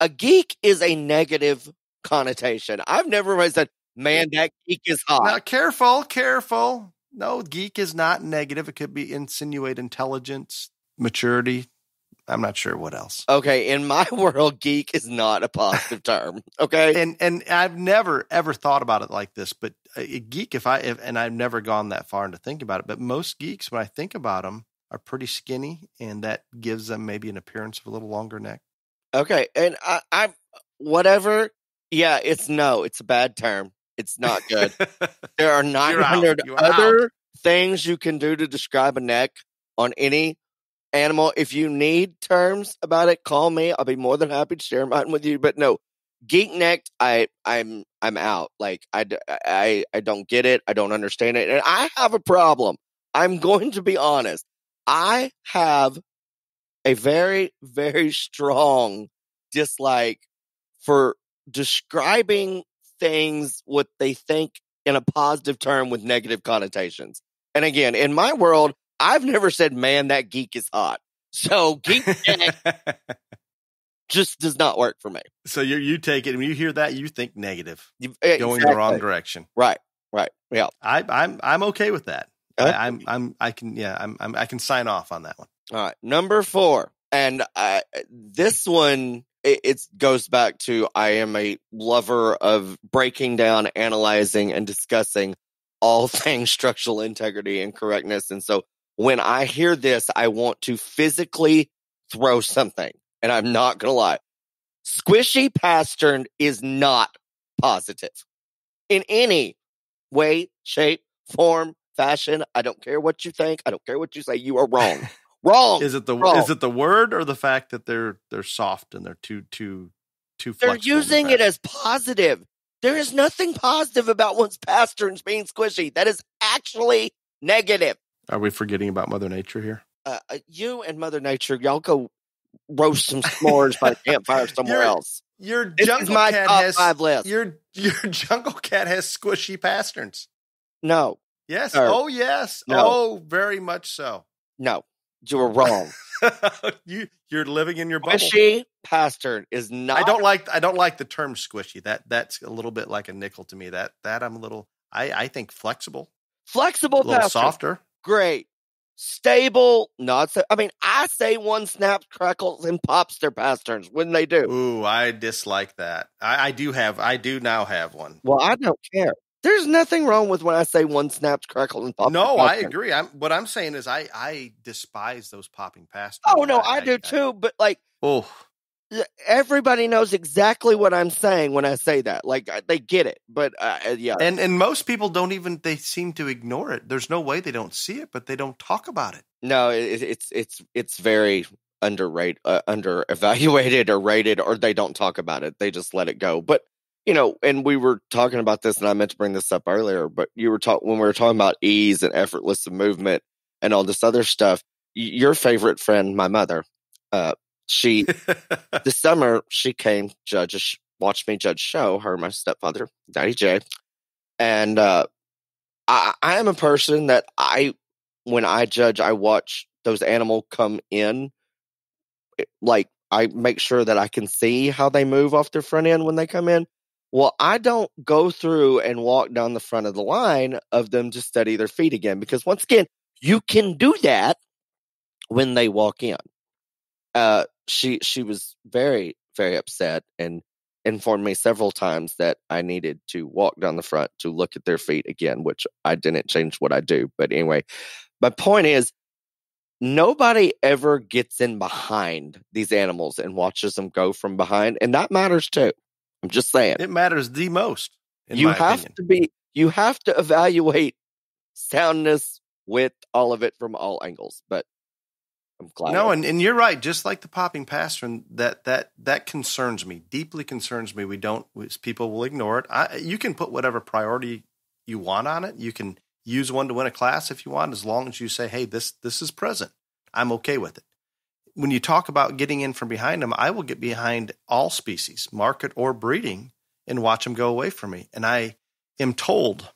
a geek is a negative connotation. I've never really said, man, that geek is hot. Now, careful. No, geek is not negative. It could be insinuate intelligence, maturity. I'm not sure what else. Okay, in my world, geek is not a positive term. Okay, and I've never ever thought about it like this. But a geek, and I've never gone that far into thinking about it. But most geeks, when I think about them, are pretty skinny, and that gives them maybe an appearance of a little longer neck. Okay, and I whatever. Yeah, it's a bad term. It's not good. There are 900 other things you can do to describe a neck on any animal. If you need terms about it, call me. I'll be more than happy to share mine with you. But no, geek necked, I'm out. Like I don't get it. I don't understand it, and I have a problem. I'm going to be honest. I have a very, very strong dislike for describing things what they think in a positive term with negative connotations. And again, in my world, I've never said, man, that geek is hot. So geek just does not work for me. So you take it, when you hear that, you think negative, going the wrong direction. Right. Yeah. I'm okay with that. Okay. I can sign off on that one. All right. Number 4. And this one, it goes back to, I am a lover of breaking down, analyzing, and discussing all things structural integrity and correctness. And so when I hear this, I want to physically throw something. And I'm not going to lie. Squishy pastern is not positive in any way, shape, form, fashion. I don't care what you think. I don't care what you say. You are wrong. Wrong. Is it the word or the fact that they're soft and they're too flexible? They're using it as positive. There is nothing positive about one's pasterns being squishy. That is actually negative. Are we forgetting about Mother Nature here? You and Mother Nature, y'all go roast some s'mores by the campfire somewhere else. Your jungle cat top has 5 list. Your jungle cat has squishy pasterns. No. Yes. Sir. Oh, yes. No. Oh, very much so. No, you were wrong. You're living in your bubble. Squishy pastern is not. I don't like the term squishy. That's a little bit like a nickel to me. That I'm a little. I think flexible. Flexible, a little pastern. Softer. Great. Stable, not so. I mean, I say one snaps, crackles, and pops their pasterns when they do. Ooh, I dislike that. I do now have one. Well, I don't care. There's nothing wrong with when I say one snaps, crackles, and pops. No, I agree. What I'm saying is I despise those popping pasterns. Oh no, I do too. But like, everybody knows exactly what I'm saying when I say that. Like, they get it. But yeah, and most people don't even. They seem to ignore it. There's no way they don't see it, but they don't talk about it. No, it's very underrated, under evaluated or rated, or they don't talk about it. They just let it go. But and we were talking about this, and I meant to bring this up earlier. But you were when we were talking about ease and effortless movement and all this other stuff. Your friend, my mother, she this summer she came watch me judge show. Her and my stepfather, Daddy J, and I am a person that when I judge, I watch those animals come in. Like, I make sure that I can see how they move off their front end when they come in. Well, I don't go through and walk down the front of the line of them to study their feet again, because once again, you can do that when they walk in. She was very, very upset and informed me several times that I needed to walk down the front to look at their feet again, which I didn't change what I do. But anyway, my point is, nobody ever gets in behind these animals and watches them go from behind, and that matters too. I'm just saying. It matters the most. You have to evaluate soundness with all of it from all angles. But I'm glad. No, and you're right. Just like the popping pastern, that concerns me. Deeply concerns me. People will ignore it. You can put whatever priority you want on it. You can use one to win a class if you want, as long as you say, hey, this is present. I'm okay with it. When you talk about getting in from behind them, I will get behind all species, market or breeding, and watch them go away from me. And I am told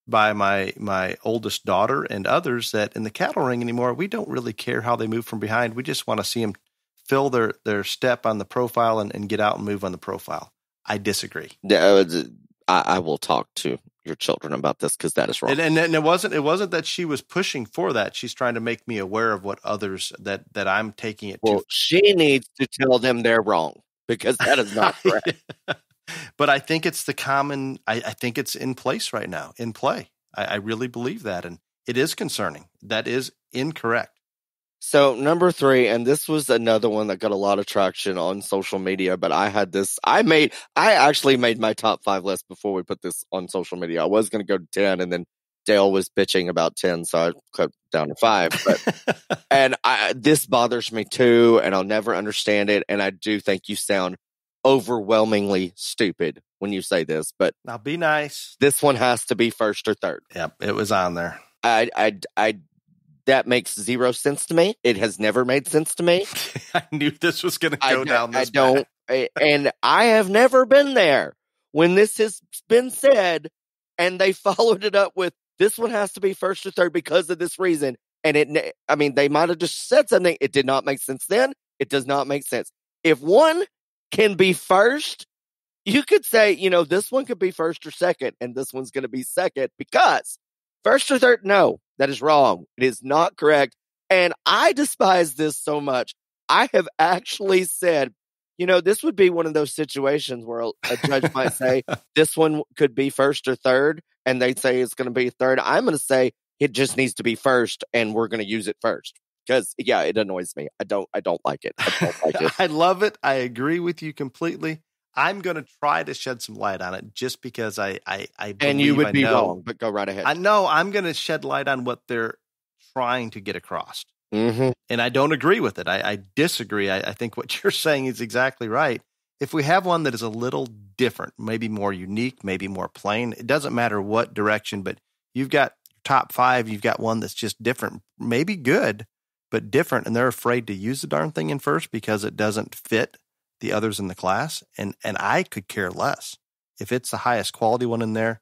by my oldest daughter and others that in the cattle ring anymore, we don't really care how they move from behind. We just want to see them fill their step on the profile and get out and move on the profile. I disagree. I will talk to your children about this, because that is wrong. And it wasn't that she was pushing for that. She's trying to make me aware of what others that I'm taking it to. She needs to tell them they're wrong, because that is not correct. But I think it's I think it's in place right now, in play. I really believe that. And it is concerning. That is incorrect. So number 3, and this was another one that got a lot of traction on social media, but I actually made my top 5 list before we put this on social media. I was going to go to 10, and then Dale was bitching about 10, so I cut down to 5. But, and this bothers me too, and I'll never understand it. And I do think you sound overwhelmingly stupid when you say this, but now be nice. This one has to be first or third. Yep, it was on there. That makes 0 sense to me. It has never made sense to me. I knew this was going to go down this path. And I have never been there when this has been said, and they followed it up with, this one has to be first or third because of this reason. And they might have just said something. It did not make sense then. It does not make sense. If one can be first, you could say, this one could be first or second, and this one's going to be second, because first or third, no, that is wrong. It is not correct. And I despise this so much. I have actually said, this would be one of those situations where a judge might say, this one could be first or third, and they say it's going to be third. I'm going to say it just needs to be first, and we're going to use it first. because it annoys me. I don't like it. I don't like it. I love it. I agree with you completely. I'm going to try to shed some light on it just because I believe And you would I be know. wrong, but go right ahead. I know I'm going to shed light on what they're trying to get across. Mm-hmm. And I don't agree with it. I disagree. I think what you're saying is exactly right. If we have one that is a little different, maybe more unique, maybe more plain, it doesn't matter what direction, but you've got top 5, you've got one that's just different, maybe good, but different. And they're afraid to use the darn thing in first because it doesn't fit the others in the class. And I could care less. If it's the highest quality one in there,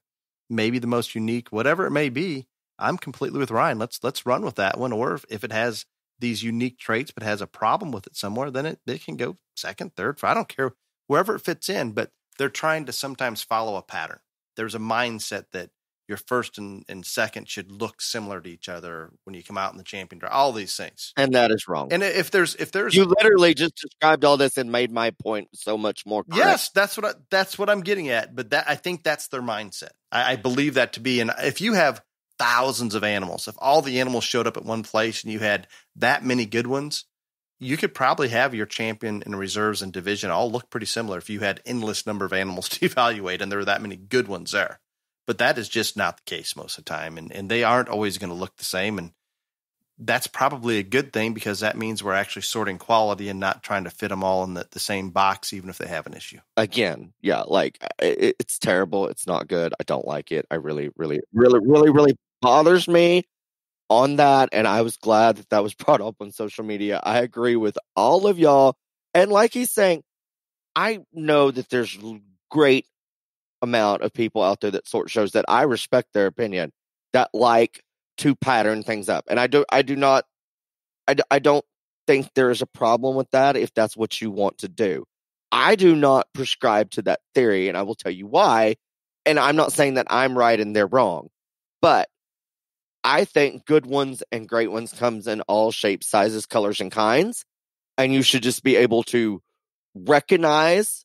maybe the most unique, whatever it may be, I'm completely with Ryan. Let's run with that one. Or if it has these unique traits, but has a problem with it somewhere, then it can go second, third, I don't care, wherever it fits in. But they're trying to sometimes follow a pattern. There's a mindset that your first and second should look similar to each other when you come out in the champion draw, all these things. And that is wrong. And if there's you literally just described all this and made my point so much more correct. Yes, that's what I'm getting at. But I think that's their mindset. I believe that to be. And if you have thousands of animals, if all the animals showed up at one place and you had that many good ones, you could probably have your champion and reserves and division all look pretty similar if you had endless number of animals to evaluate and there were that many good ones there. But that is just not the case most of the time. And they aren't always going to look the same. And that's probably a good thing because that means we're actually sorting quality and not trying to fit them all in the same box, even if they have an issue. Again, it's terrible. It's not good. I don't like it. I really, really, really, really, really bothers me on that. And I was glad that was brought up on social media. I agree with all of y'all. And like he's saying, I know that there's great amount of people out there that sort shows that I respect their opinion, that like to pattern things up. And I don't think there is a problem with that if that's what you want to do. I do not prescribe to that theory, and I will tell you why. And I'm not saying that I'm right and they're wrong, but I think good ones and great ones comes in all shapes, sizes, colors, and kinds. And you should just be able to recognize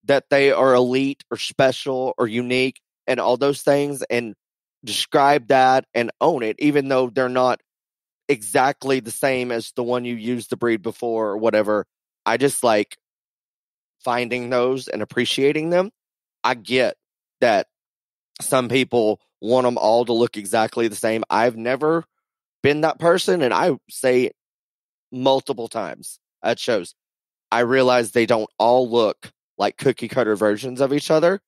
that they are elite or special or unique and all those things and describe that and own it, even though they're not exactly the same as the one you used to breed before or whatever. I just like finding those and appreciating them. I get that some people want them all to look exactly the same. I've never been that person, and I say multiple times at shows, I realize they don't all look like cookie cutter versions of each other.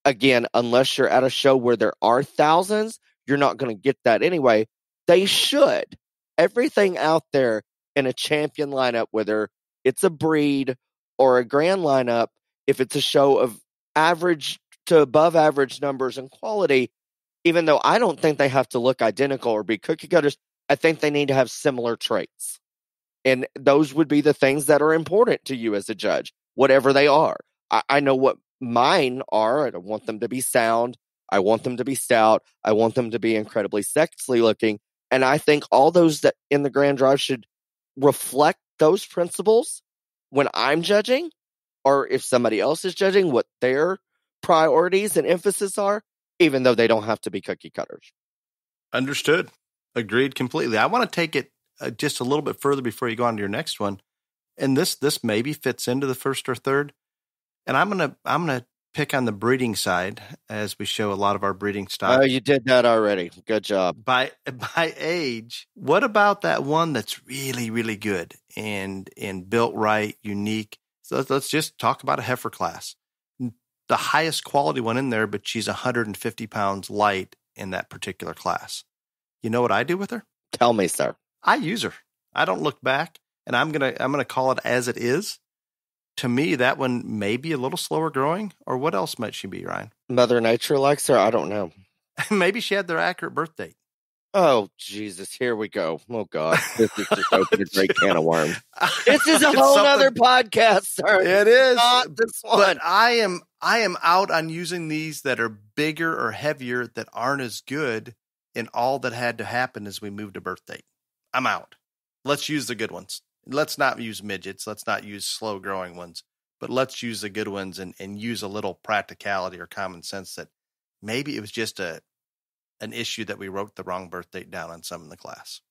Again, unless you're at a show where there are thousands, you're not going to get that anyway. They should. Everything out there in a champion lineup, whether it's a breed or a grand lineup, if it's a show of average to above average numbers and quality, even though I don't think they have to look identical or be cookie cutters, I think they need to have similar traits. And those would be the things that are important to you as a judge, whatever they are. I know what mine are. I don't want them to be sound. I want them to be stout. I want them to be incredibly sexy looking. And I think all those that in the grand drive should reflect those principles when I'm judging, or if somebody else is judging, what their priorities and emphasis are, even though they don't have to be cookie cutters. Understood. Agreed completely. I want to take it just a little bit further before you go on to your next one. And this maybe fits into the first or third. And I'm gonna pick on the breeding side as we show a lot of our breeding stock. Oh, you did that already. Good job. By age, what about that one that's really, really good and built right, unique? So let's just talk about a heifer class. The highest quality one in there, but she's 150 pounds light in that particular class. You know what I do with her? Tell me, sir. I use her. I don't look back, and I'm gonna call it as it is. To me, that one may be a little slower growing, or what else might she be, Ryan? Mother Nature likes her? I don't know. Maybe she had their accurate birth date. Oh, Jesus. Here we go. Oh, God. This is just opening a great can of worms. This is a whole other podcast, sir. It is. Not this one. But I am out on using these that are bigger or heavier that aren't as good in all that had to happen as we moved to birth date. I'm out. Let's use the good ones. Let's not use midgets. Let's not use slow growing ones, but let's use the good ones and use a little practicality or common sense that maybe it was just an issue that we wrote the wrong birth date down on some in the class.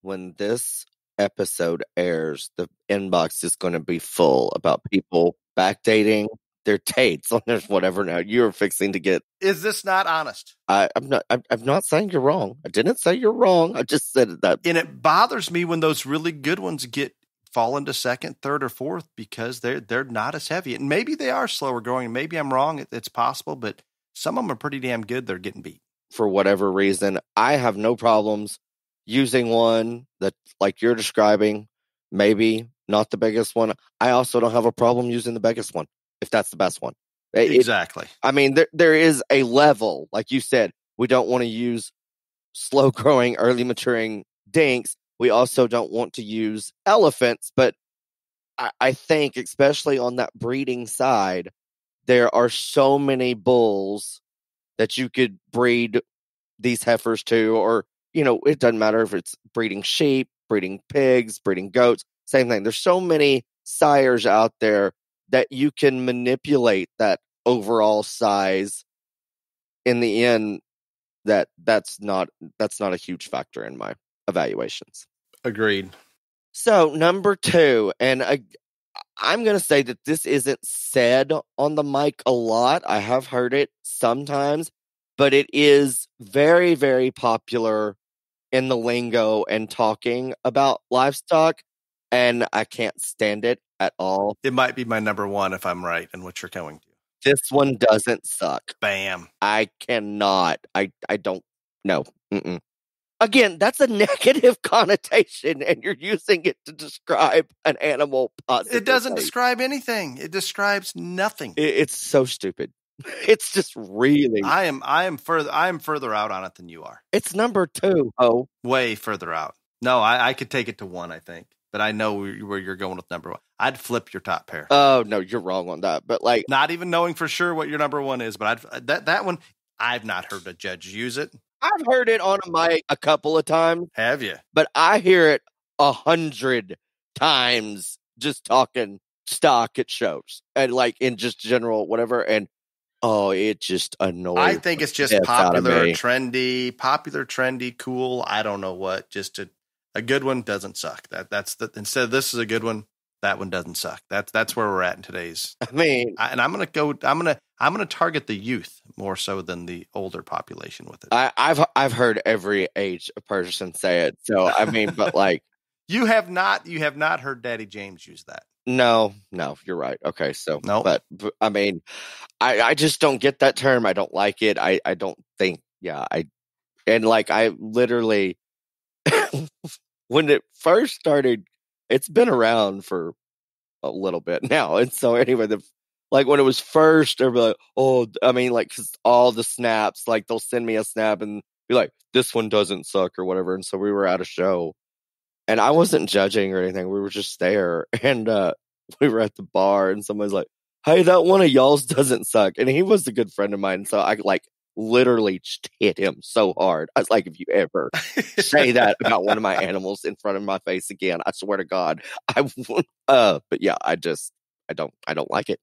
When this episode airs, the inbox is going to be full about people backdating their dates on their whatever. Now you're fixing to get. Is this not honest? I'm not. I'm not saying you're wrong. I didn't say you're wrong. I just said that. And it bothers me when those really good ones fall into second, third, or fourth because they're not as heavy. And maybe they are slower growing. Maybe I'm wrong. It's possible, but some of them are pretty damn good. They're getting beat. For whatever reason, I have no problems using one that, like you're describing, maybe not the biggest one. I also don't have a problem using the biggest one if that's the best one. Exactly. I mean, there is a level, like you said, we don't want to use slow growing, early maturing dinks. We also don't want to use elephants, but I think, especially on that breeding side, there are so many bulls that you could breed these heifers to, or, it doesn't matter if it's breeding sheep, breeding pigs, breeding goats, same thing. There's so many sires out there that you can manipulate that overall size. In the end, that's not a huge factor in my evaluations. Agreed. So number 2, and I'm going to say that this isn't said on the mic a lot. I have heard it sometimes, but it is very, very popular in the lingo and talking about livestock, and I can't stand it at all. It might be my number 1 if I'm right in what you're going to. This one doesn't suck. Bam. I cannot. I don't know. Again, that's a negative connotation, and you're using it to describe an animal positively. It doesn't describe anything. It describes nothing. It's so stupid. It's just really. I am further out on it than you are. It's number 2. Oh, way further out. No, I could take it to 1, I think, but I know where you're going with number 1. I'd flip your top pair. Oh no, you're wrong on that. But not even knowing for sure what your number 1 is, but that one I've not heard a judge use it. I've heard it on a mic a couple of times. Have you? But I hear it 100 times just talking stock at shows and in just general whatever. And it just annoys. I think it's just popular, trendy, cool. I don't know what. Just a good one doesn't suck. Instead of this is a good one, that one doesn't suck. That's where we're at in today's. I mean, I'm gonna target the youth more so than the older population with it. I've heard every age person say it. So I mean, but you have not heard Daddy James use that. No, you're right. Okay, so no, but I mean, I just don't get that term. I don't like it. I don't think. Yeah, I literally when it first started, it's been around for a little bit now, and so anyway, when it was first, they're like, oh, I mean, cause all the snaps, they'll send me a snap and be like, this one doesn't suck or whatever, and so we were at a show. And I wasn't judging or anything. We were just there. And we were at the bar and somebody's like, hey, that one of y'all's doesn't suck. And he was a good friend of mine. So I literally just hit him so hard. I was like, if you ever say that about one of my animals in front of my face again, I swear to God, I won't. But yeah, I don't like it.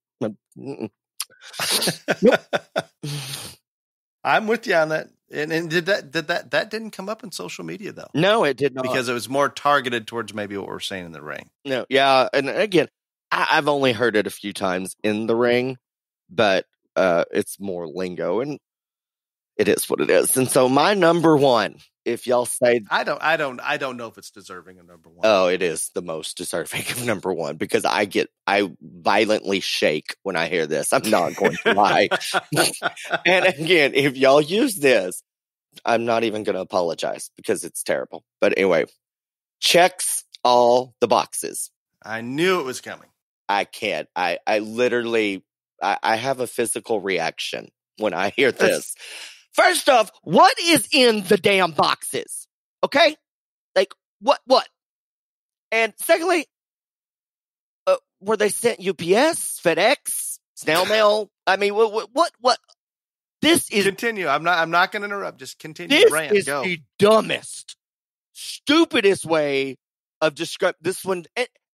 I'm with you on that. And did that didn't come up in social media though? No, it did not, because it was more targeted towards maybe what we're saying in the ring. No, yeah, and again, I've only heard it a few times in the ring, but it's more lingo, and it is what it is. And so my number 1, if y'all say, I don't know if it's deserving of number 1. Oh, it is the most deserving of number 1 because I violently shake when I hear this. I'm not going to lie. And again, if y'all use this, I'm not even going to apologize because it's terrible. But anyway, checks all the boxes. I knew it was coming. I can't. I literally, I have a physical reaction when I hear this. First off, what is in the damn boxes? Okay? What? And secondly, were they sent UPS, FedEx, snail mail? I mean, what? This is... Continue. I'm not going to interrupt. Just continue. This rant. is Go. The dumbest, stupidest way of describing this one.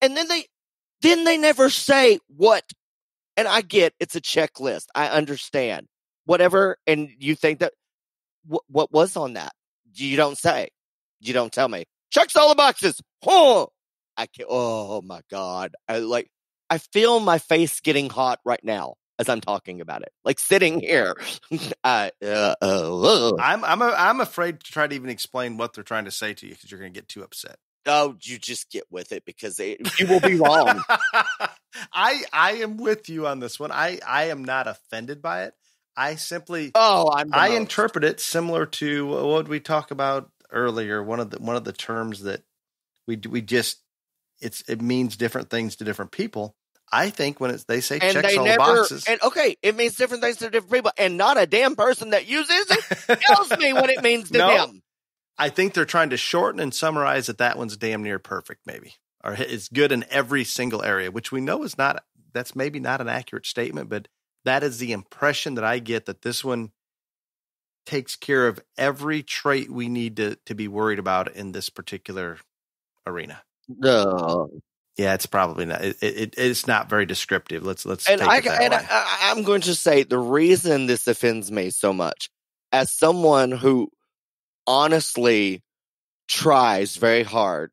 And then they never say what. And I get it's a checklist. I understand. Whatever, and you think that what was on that? You don't say. You don't tell me. checks all the boxes. Oh, I can't. Oh my God. I feel my face getting hot right now as I'm talking about it. Like sitting here. I'm afraid to try to even explain what they're trying to say to you because you're going to get too upset. Oh, you just get with it because you will be wrong. I am with you on this one. I am not offended by it. I simply I interpret it similar to what we talked about earlier. One of the terms that we just it means different things to different people. I think when they say and checks they all never, the boxes, and okay, it means different things to different people, and not a damn person that uses it tells me what it means to them. I think they're trying to shorten and summarize that one's damn near perfect, maybe, or it's good in every single area, which we know is not. That's maybe not an accurate statement, but that is the impression that I get that this one takes care of every trait we need to be worried about in this particular arena. No. Yeah, it's probably not. It's not very descriptive. Let's take it that way. I'm going to say the reason this offends me so much, as someone who honestly tries very hard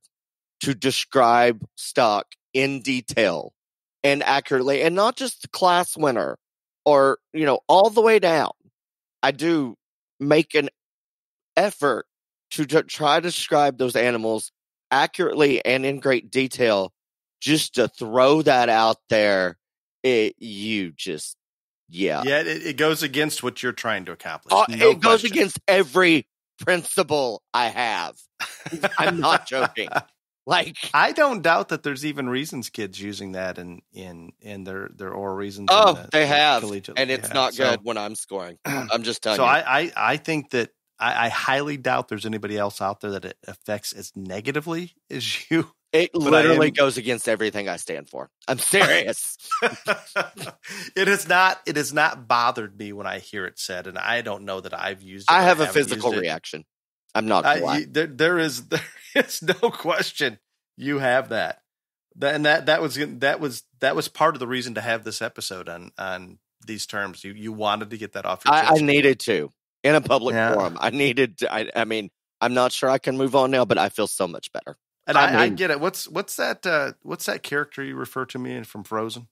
to describe stock in detail and accurately, and not just the class winner or all the way down. I do make an effort to try to describe those animals accurately and in great detail. Just to throw that out there, it goes against what you're trying to accomplish. It goes against every principle I have. I'm not joking. Like, I don't doubt that there's even reasons kids using that in their oral reasons. They have, and it's not good when I'm scoring. I'm just telling you. So I think that I highly doubt there's anybody else out there that it affects as negatively as you. It literally goes against everything I stand for. I'm serious. It has not bothered me when I hear it said, and I don't know that I've used it. I have a physical reaction. I'm not gonna lie. There is no question you have that. And that was part of the reason to have this episode on these terms. You wanted to get that off your chest. I needed to in a public forum. I needed to, I mean, I'm not sure I can move on now, but I feel so much better. And I get it. What's that character you refer to me in from Frozen?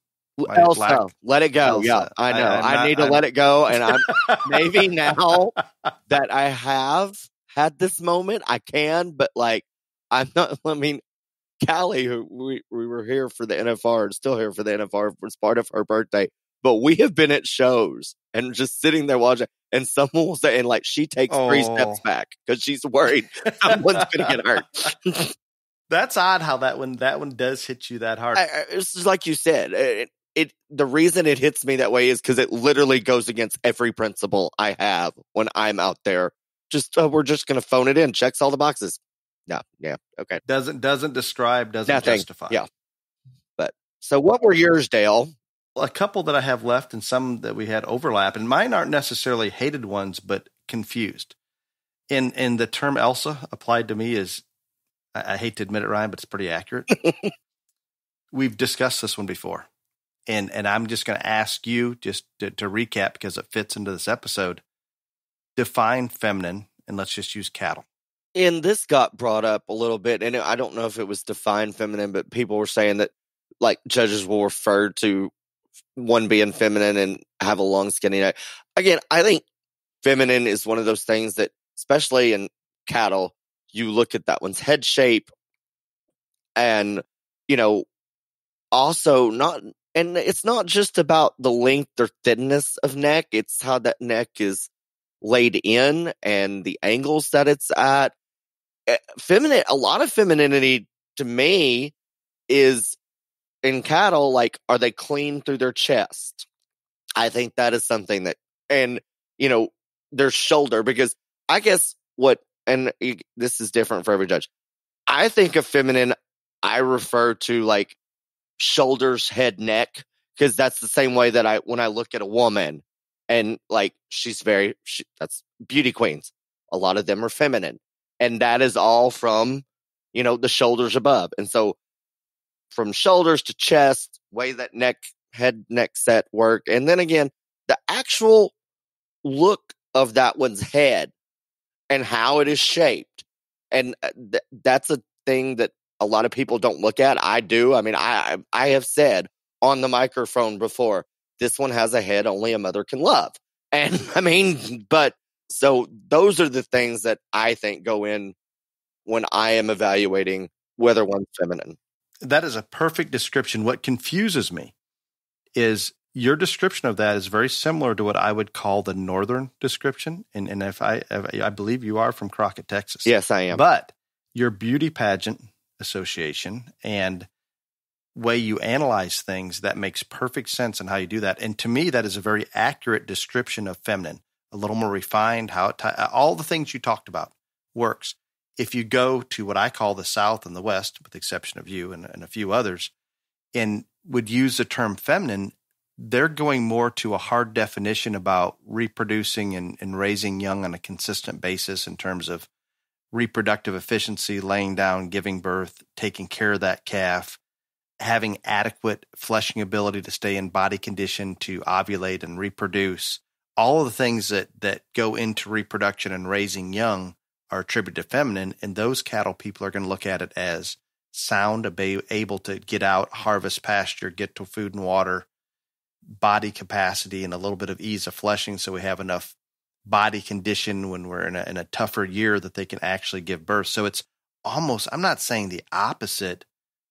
Elsa, let it go. Elsa. Yeah, I know. I need to let it go, and I'm maybe now that I have had this moment, I can. But like, I'm not. I mean, Callie, who we were here for the NFR, and still here for the NFR, was part of her birthday. But we have been at shows and just sitting there watching, and someone will say, and like she takes 3 steps back because she's worried someone's going to get hurt. That's odd how that one does hit you that hard. It's just like you said. The reason it hits me that way is because it literally goes against every principle I have when I'm out there. Just we're just going to phone it in, checks all the boxes. No, yeah, okay. Doesn't describe, doesn't Nothing. Justify. Yeah. But so, what were yours, Dale? A couple that I have left, and some that we had overlap, and mine aren't necessarily hated ones, but confused. And the term Elsa applied to me is. I hate to admit it, Ryan, but it's pretty accurate. We've discussed this one before. And I'm just going to ask you just to recap because it fits into this episode. Define feminine, and let's just use cattle. And this got brought up a little bit, and I don't know if it was define feminine, but people were saying that like judges will refer to one being feminine and have a long skinny neck. Again, I think feminine is one of those things that, especially in cattle, you look at that one's head shape and, also and it's not just about the length or thinness of neck. It's how that neck is laid in and the angles that it's at. A lot of femininity to me is in cattle. Like, are they clean through their chest? I think that is something that, and, their shoulder, because I guess and this is different for every judge. I think of feminine, I refer to like shoulders, head, neck, because that's the same way that when I look at a woman and like that's beauty queens. A lot of them are feminine, and that is all from, the shoulders above. And so from shoulders to chest, way that head, neck set work. And then again, the actual look of that one's head and how it is shaped And that's a thing that a lot of people don't look at. I do. I mean, I have said on the microphone before, this one has a head only a mother can love. And I mean, but so those are the things that I think go in when I am evaluating whether one's feminine. That is a perfect description. What confuses me is your description of that is very similar to what I would call the northern description. And if I believe you are from Crockett, Texas. Yes, I am. But your beauty pageant association and way you analyze things, that makes perfect sense in how you do that. And to me, that is a very accurate description of feminine, a little more refined, how all the things you talked about works. If you go to what I call the South and the West, with the exception of you and a few others, and would use the term feminine, they're going more to a hard definition about reproducing and raising young on a consistent basis in terms of reproductive efficiency, laying down, giving birth, taking care of that calf, having adequate fleshing ability to stay in body condition to ovulate and reproduce. All of the things that go into reproduction and raising young are attributed to feminine, and those cattle people are going to look at it as sound, able to get out, harvest pasture, get to food and water, body capacity, and a little bit of ease of fleshing, so we have enough body condition when we're in a tougher year that they can actually give birth. So it's almost, I'm not saying the opposite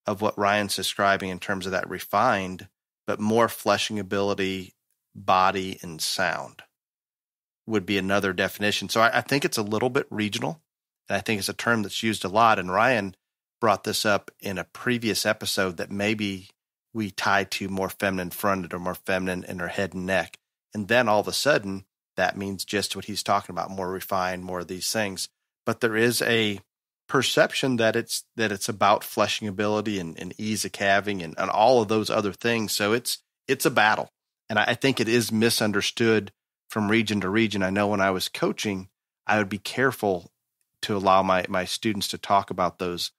of what Ryan's describing in terms of that refined, but more fleshing ability, body, and sound would be another definition. So I think it's a little bit regional, and I think it's a term that's used a lot. And Ryan brought this up in a previous episode that maybe we tie to more feminine fronted or more feminine in her head and neck. And then all of a sudden, that means just what he's talking about, more refined, more of these things. But there is a perception that it's about fleshing ability and ease of calving and all of those other things. So it's a battle. And I think it is misunderstood from region to region. I know when I was coaching, I would be careful to allow my students to talk about those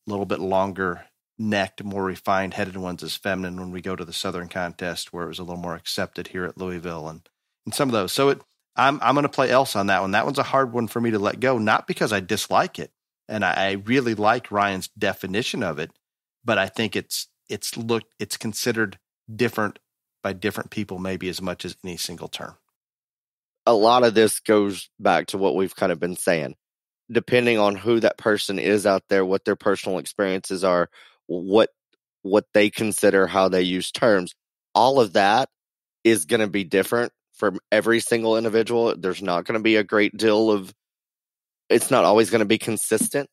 little bit longer necked, more refined headed ones as feminine when we go to the Southern contest, where it was a little more accepted here at Louisville and some of those. So I'm going to play else on that one. That one's a hard one for me to let go, not because I dislike it. And I really like Ryan's definition of it, but I think it's considered different by different people, maybe as much as any single term. A lot of this goes back to what we've kind of been saying. Depending on who that person is out there, what their personal experiences are, what they consider, how they use terms, all of that is going to be different from every single individual. There's not going to be a great deal of, it's not always going to be consistent.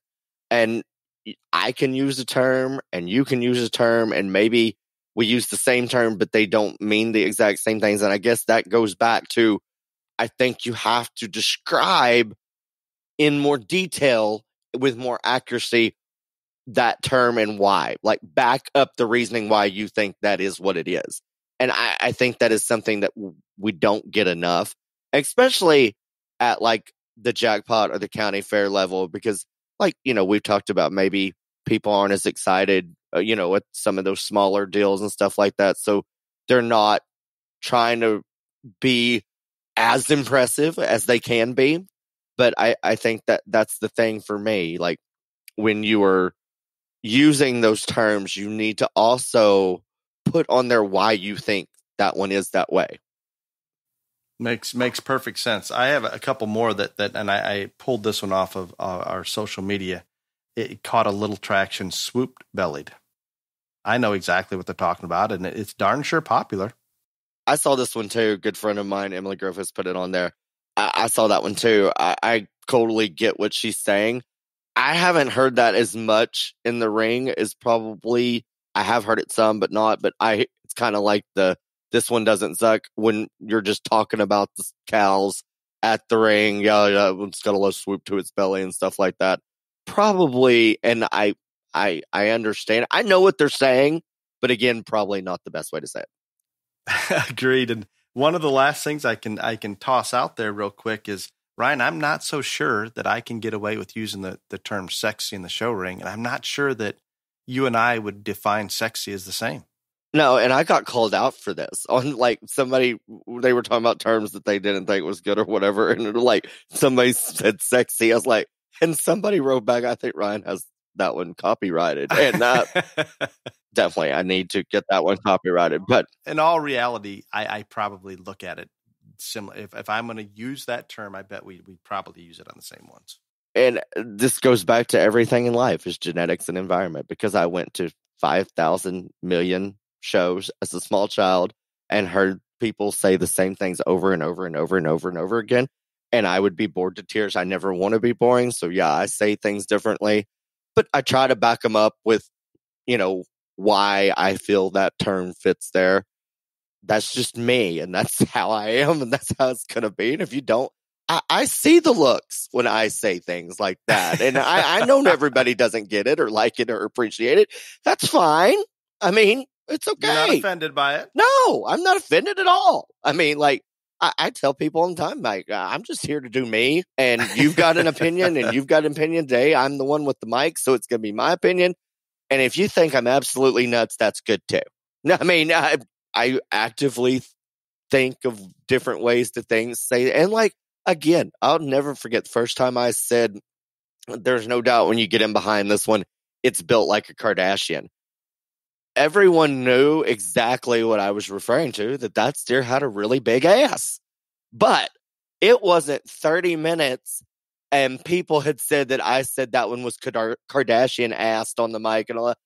And I can use a term and you can use a term, and maybe we use the same term, but they don't mean the exact same things. And I guess that goes back to, I think you have to describe in more detail with more accuracy that term and why, like back up the reasoning why you think that is what it is. And I think that is something that we don't get enough, especially at like the jackpot or the county fair level, because like, we've talked about maybe people aren't as excited, at some of those smaller deals and stuff like that. So they're not trying to be as impressive as they can be. But I think that that's the thing for me. Like when you are using those terms, you need to also put on there why you think that one is that way. Makes perfect sense. I have a couple more that and I pulled this one off of our social media. It caught a little traction. Swooped bellied. I know exactly what they're talking about, and it's darn sure popular. I saw this one too. A good friend of mine, Emily Griffiths, put it on there. I saw that one too. I totally get what she's saying. I haven't heard that as much in the ring as probably I have heard it some, but not. But it's kind of like this one doesn't suck when you're just talking about the cows at the ring. Yeah, it's got a little swoop to its belly and stuff like that. Probably, and I understand. I know what they're saying, but again, probably not the best way to say it. Agreed. And one of the last things I can toss out there real quick is, Ryan, I'm not so sure that I can get away with using the term sexy in the show ring. And I'm not sure that you and I would define sexy as the same. No, and I got called out for this on like somebody, they were talking about terms that they didn't think was good or whatever. And like somebody said sexy. I was like, And somebody wrote back, I think Ryan has that one copyrighted. And definitely, I need to get that one copyrighted. But in all reality, I probably look at it similar. If I'm going to use that term, I bet we'd probably use it on the same ones. And this goes back to everything in life is genetics and environment, because I went to 5,000 million shows as a small child and heard people say the same things over and over and over and over and over again. And I would be bored to tears. I never want to be boring. So yeah, I say things differently, but I try to back them up with, why I feel that term fits there. That's just me, and that's how I am, and that's how it's going to be. And if you don't, I see the looks when I say things like that. And I know everybody doesn't get it or like it or appreciate it. That's fine. I mean, it's okay. You're not offended by it? No, I'm not offended at all. I mean, like, I tell people all the time, like, I'm just here to do me, and you've got an opinion, and you've got an opinion today. I'm the one with the mic, so it's going to be my opinion. And if you think I'm absolutely nuts, that's good too. I mean, I actively think of different ways to say, and like, again, I'll never forget the first time I said, there's no doubt when you get in behind this one, it's built like a Kardashian. Everyone knew exactly what I was referring to, that steer had a really big ass. But it wasn't 30 minutes and people had said that I said that one was Kardashian assed on the mic and all that.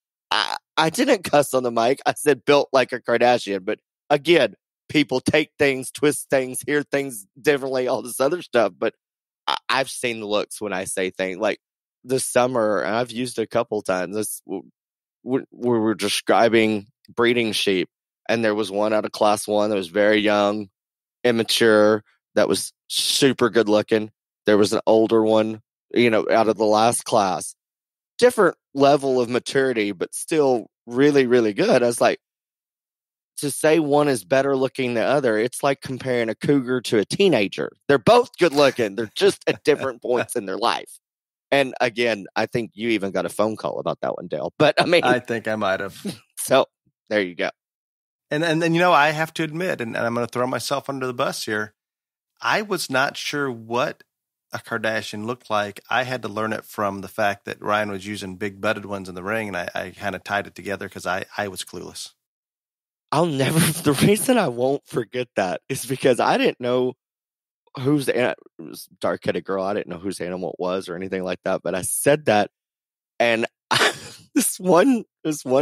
I didn't cuss on the mic. I said built like a Kardashian. But again, people take things, twist things, hear things differently, all this other stuff. But I've seen the looks when I say things like this summer, and I've used it a couple times. We were describing breeding sheep, and there was one out of class 1 that was very young, immature, that was super good looking. There was an older one, out of the last class. Different level of maturity, but still really, really good. I was like, to say one is better looking than the other, it's like comparing a cougar to a teenager. They're both good looking. They're just at different points in their life. And again, I think you even got a phone call about that one, Dale. But I mean, I think I might have. So there you go. And then, I have to admit, and I'm going to throw myself under the bus here, I was not sure what a Kardashian looked like. I had to learn it from the fact that Ryan was using big butted ones in the ring, and I kind of tied it together because I was clueless. The reason I won't forget that is because I didn't know it was a dark-headed girl. I didn't know whose animal it was or anything like that, but I said that, and this one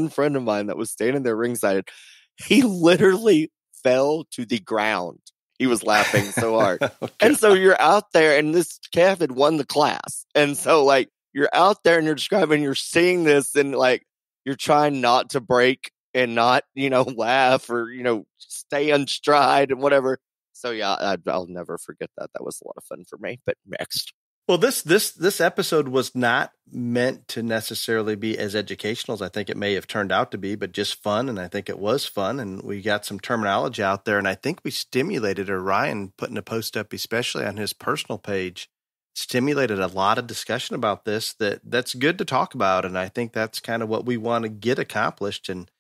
friend of mine that was standing there ringside, he literally fell to the ground. He was laughing so hard. Okay. And so you're out there, and this calf had won the class. And so, like, you're out there and you're seeing this, and, like, you're trying not to break and not, laugh or, stay on stride and whatever. So, yeah, I'll never forget that. That was a lot of fun for me. But next. Well, this episode was not meant to necessarily be as educational as I think it may have turned out to be, but just fun. And I think it was fun. And we got some terminology out there. And I think we stimulated, or Ryan putting a post up, especially on his personal page, stimulated a lot of discussion about this that's good to talk about. And I think that's kind of what we want to get accomplished. And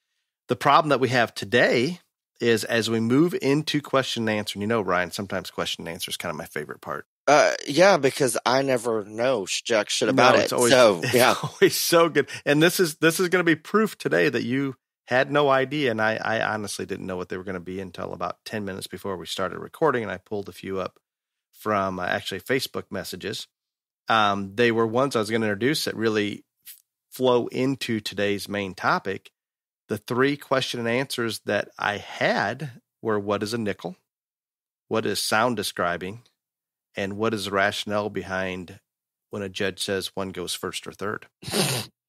the problem that we have today is as we move into question and answer, and Ryan, sometimes question and answer is kind of my favorite part. Yeah, because I never know jack shit about it. Always, it's always so good. And this is going to be proof today that you had no idea. And I honestly didn't know what they were going to be until about 10 minutes before we started recording. And I pulled a few up from actually Facebook messages. They were ones I was going to introduce that really flow into today's main topic. The 3 question and answers that I had were, what is a nickel? What is sound describing? And what is the rationale behind when a judge says one goes first or third?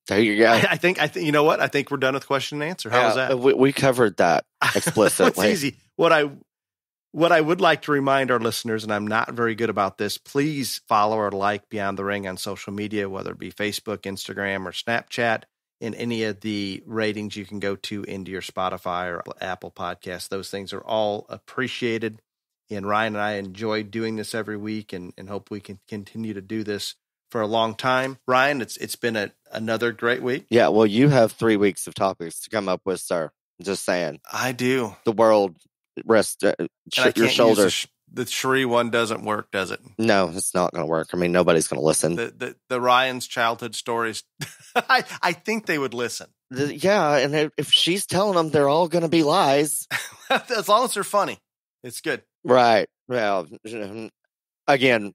There you go. I think, you know what? I think we're done with question and answer. How was that? We covered that explicitly. It's easy. What I would like to remind our listeners, and I'm not very good about this, please follow or like Beyond the Ring on social media, whether it be Facebook, Instagram, or Snapchat. In any of the ratings you can go to into your Spotify or Apple Podcasts. Those things are all appreciated. And Ryan and I enjoy doing this every week and hope we can continue to do this for a long time. Ryan, it's been another great week. Yeah, well, you have 3 weeks of topics to come up with, sir. Just saying. I do. The world rest your shoulders. the Sheree one doesn't work, does it? No, it's not going to work. I mean, nobody's going to listen. The Ryan's childhood stories, I think they would listen. Yeah, and if she's telling them, they're all going to be lies. As long as they're funny, it's good. Right. Well, again,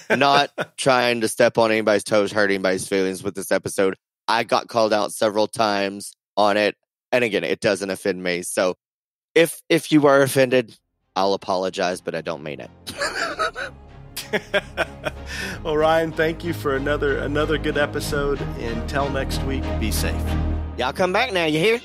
not trying to step on anybody's toes, hurt anybody's feelings with this episode. I got called out several times on it. And again, it doesn't offend me. So if you are offended, I'll apologize, but I don't mean it. Well, Ryan, thank you for another good episode. Until next week, be safe. Y'all come back now, you hear?